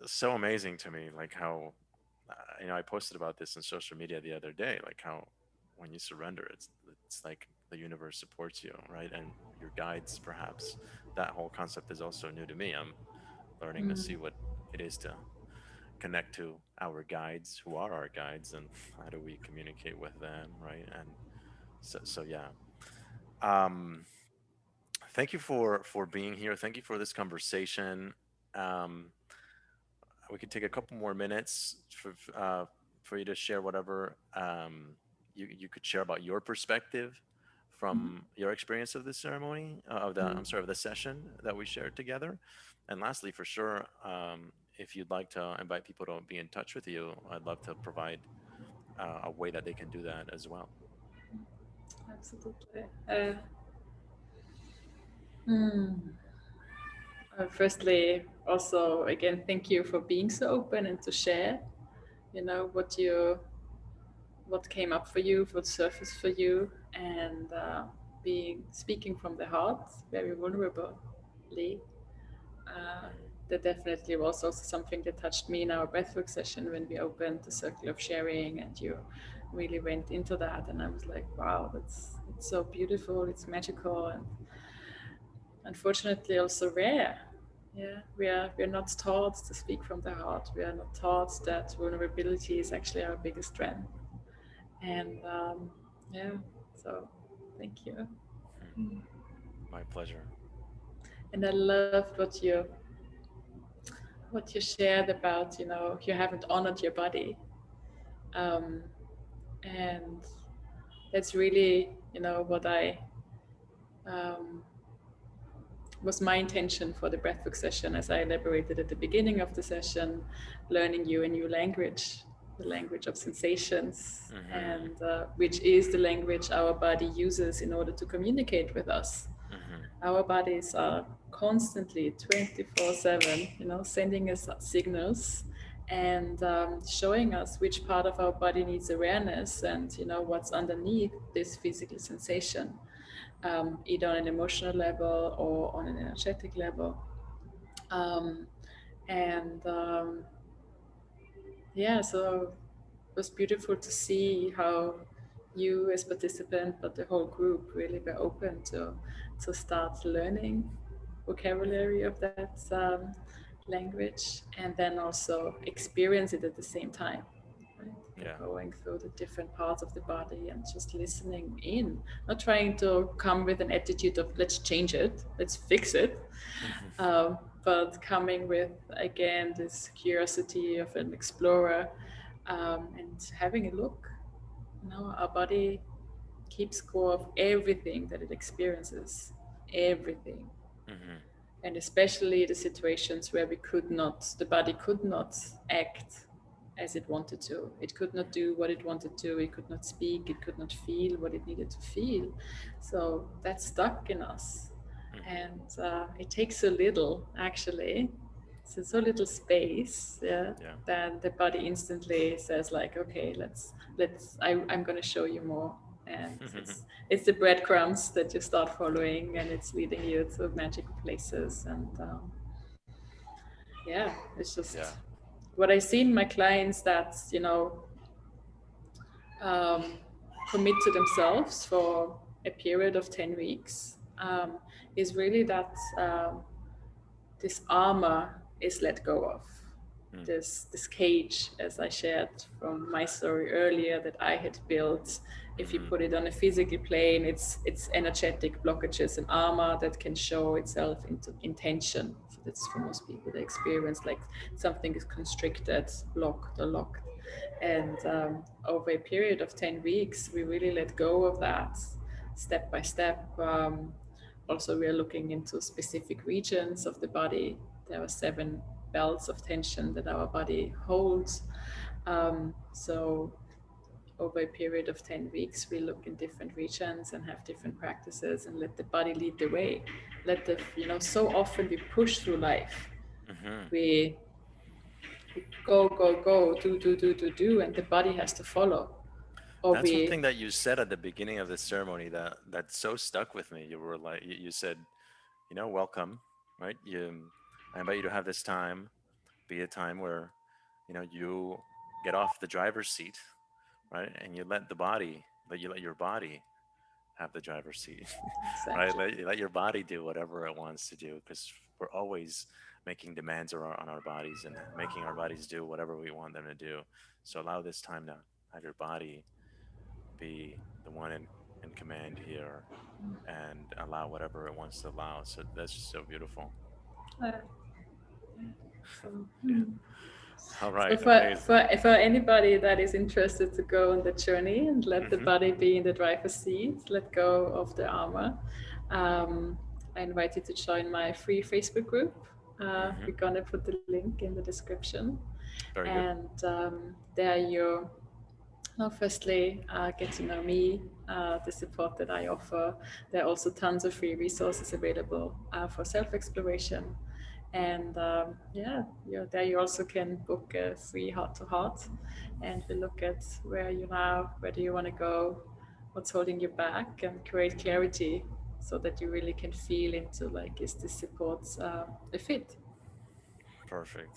so amazing to me, like how, I posted about this on social media the other day, like how when you surrender, it's like the universe supports you, right? And your guides, perhaps. That whole concept is also new to me. I'm learning to see what it is to connect to our guides, who are our guides, and how do we communicate with them, right? And so yeah. um Thank you for being here. Thank you for this conversation. um we could take a couple more minutes for you to share whatever you could share about your perspective from your experience of the ceremony, of the I'm sorry, of the session that we shared together. And lastly, for sure, if you'd like to invite people to be in touch with you, I'd love to provide a way that they can do that as well. Absolutely. Firstly, also again, thank you for being so open and to share, what came up for you, what surfaced for you, and being speaking from the heart, very vulnerably. Uh, Mhm. that definitely was also something that touched me in our breathwork session when we opened the circle of sharing, and you really went into that, and I was like, wow, it's so beautiful, it's magical, and unfortunately also rare. Yeah, we are not taught to speak from the heart. We are not taught that vulnerability is actually our biggest strength. And yeah, so thank you. Mhm. My pleasure. And I loved what you shared about, you haven't honored your body, um, and that's really, what I um, was my intention for the breathwork session, as I elaborated at the beginning of the session, learning you a new language, the language of sensations, Hmm. and which is the language our body uses in order to communicate with us. Hmm. Our bodies are constantly 24/7, sending us signals and showing us which part of our body needs awareness, and what's underneath this physical sensation, either on an emotional level or on an energetic level. Um, and yeah, so it was beautiful to see how you as participant, but the whole group really were open to start learning vocabulary of that language, and then also experience it at the same time, right? By Yeah. going through the different parts of the body and just listening in, not trying to come with an attitude of let's change it, let's fix it, Hmm. but coming with again this curiosity of an explorer, and having a look. Our body keeps score of everything that it experiences, everything, Hmm. and especially the situations where the body could not act as it wanted to. It could not do what it wanted to. It could not speak. It could not feel what it needed to feel. So that's stuck in us, Hmm. and it takes so little actually. So little space, yeah. Yeah. Then the body instantly says like, okay, I'm going to show you more, and it's the breadcrumbs that you start following, and it's leading you to magic places, and yeah, it's just Yeah. what I see in my clients, that um, commit to themselves for a period of 10 weeks is really that this armor is let go of. Mm, This cage, as I shared from my story earlier, that I had built. If you mm-hmm, put it on a physical plane, it's energetic blockages and armor that can show itself into intention. So that's for most people they experience like something is constricted, blocked, or locked. And over a period of 10 weeks, we really let go of that step by step. Also, we are looking into specific regions of the body. There are 7 belts of tension that our body holds. So over a period of 10 weeks, we look in different regions and have different practices and let the body lead the way. So often we push through life. mm-hmm. We go, go, go, do, and the body has to follow. Or That's one we, thing that you said at the beginning of the ceremony that so stuck with me. You were like, you said, welcome, right? I invite you to have this time be a time where, you get off the driver's seat, right, and you let your body have the driver's seat, right? exactly. Let your body do whatever it wants to do, because we're always making demands on our bodies and making our bodies do whatever we want them to do. So allow this time to have your body be the one in command here and allow whatever it wants to allow. So that's just so beautiful. Uh, so, Yeah. hmm. All So right. Amazing. for anybody that is interested to go on the journey and let the Mm-hmm. body be in the driver's seat, let go of the armor, um, I invite you to join my free Facebook group. Mm-hmm. We're gonna put the link in the description, Very good. and there you firstly, get to know me, the support that I offer. There are also tons of free resources available for self exploration. And there you also can book a free heart to heart. And we look at where you now, where do you want to go, what's holding you back, and create clarity so that you really can feel into like, is this support a fit? Perfect.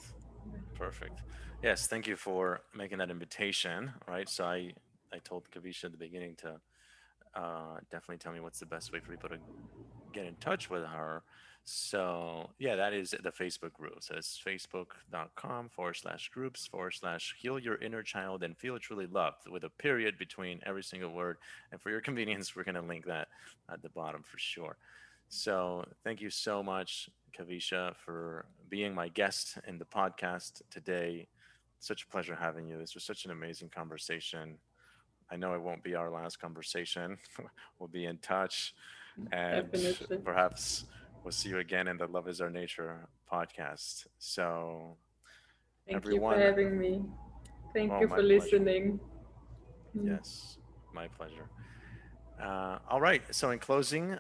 Perfect. Yes, thank you for making that invitation. Right. So I told Kavisha at the beginning to definitely tell me what's the best way for people to get in touch with her. So yeah, that is the Facebook group. So it's facebook.com/groups/ heal your inner child and feel truly loved with a period between every single word. And for your convenience, we're going to link that at the bottom for sure. So thank you so much, Kavisha, for being my guest in the podcast today. Such a pleasure having you. This was such an amazing conversation. I know it won't be our last conversation. We'll be in touch, and Definitely. perhaps we'll see you again in the Love is Our Nature podcast. So, Thank you for everyone, having me. Thank oh, you my for pleasure. listening. Mm. Yes, my pleasure. All right. So, in closing,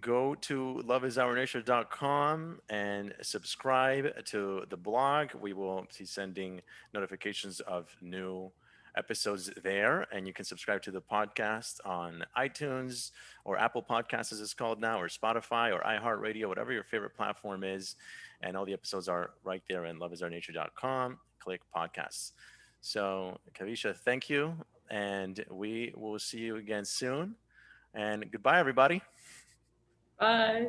go to loveisournature.com and subscribe to the blog. We will be sending notifications of new episodes there. And you can subscribe to the podcast on iTunes or Apple Podcasts, as it's called now, or Spotify or iHeartRadio, whatever your favorite platform is. And all the episodes are right there in loveisournature.com. Click podcasts. So, Kavisha, thank you. And we will see you again soon. And goodbye, everybody. Bye.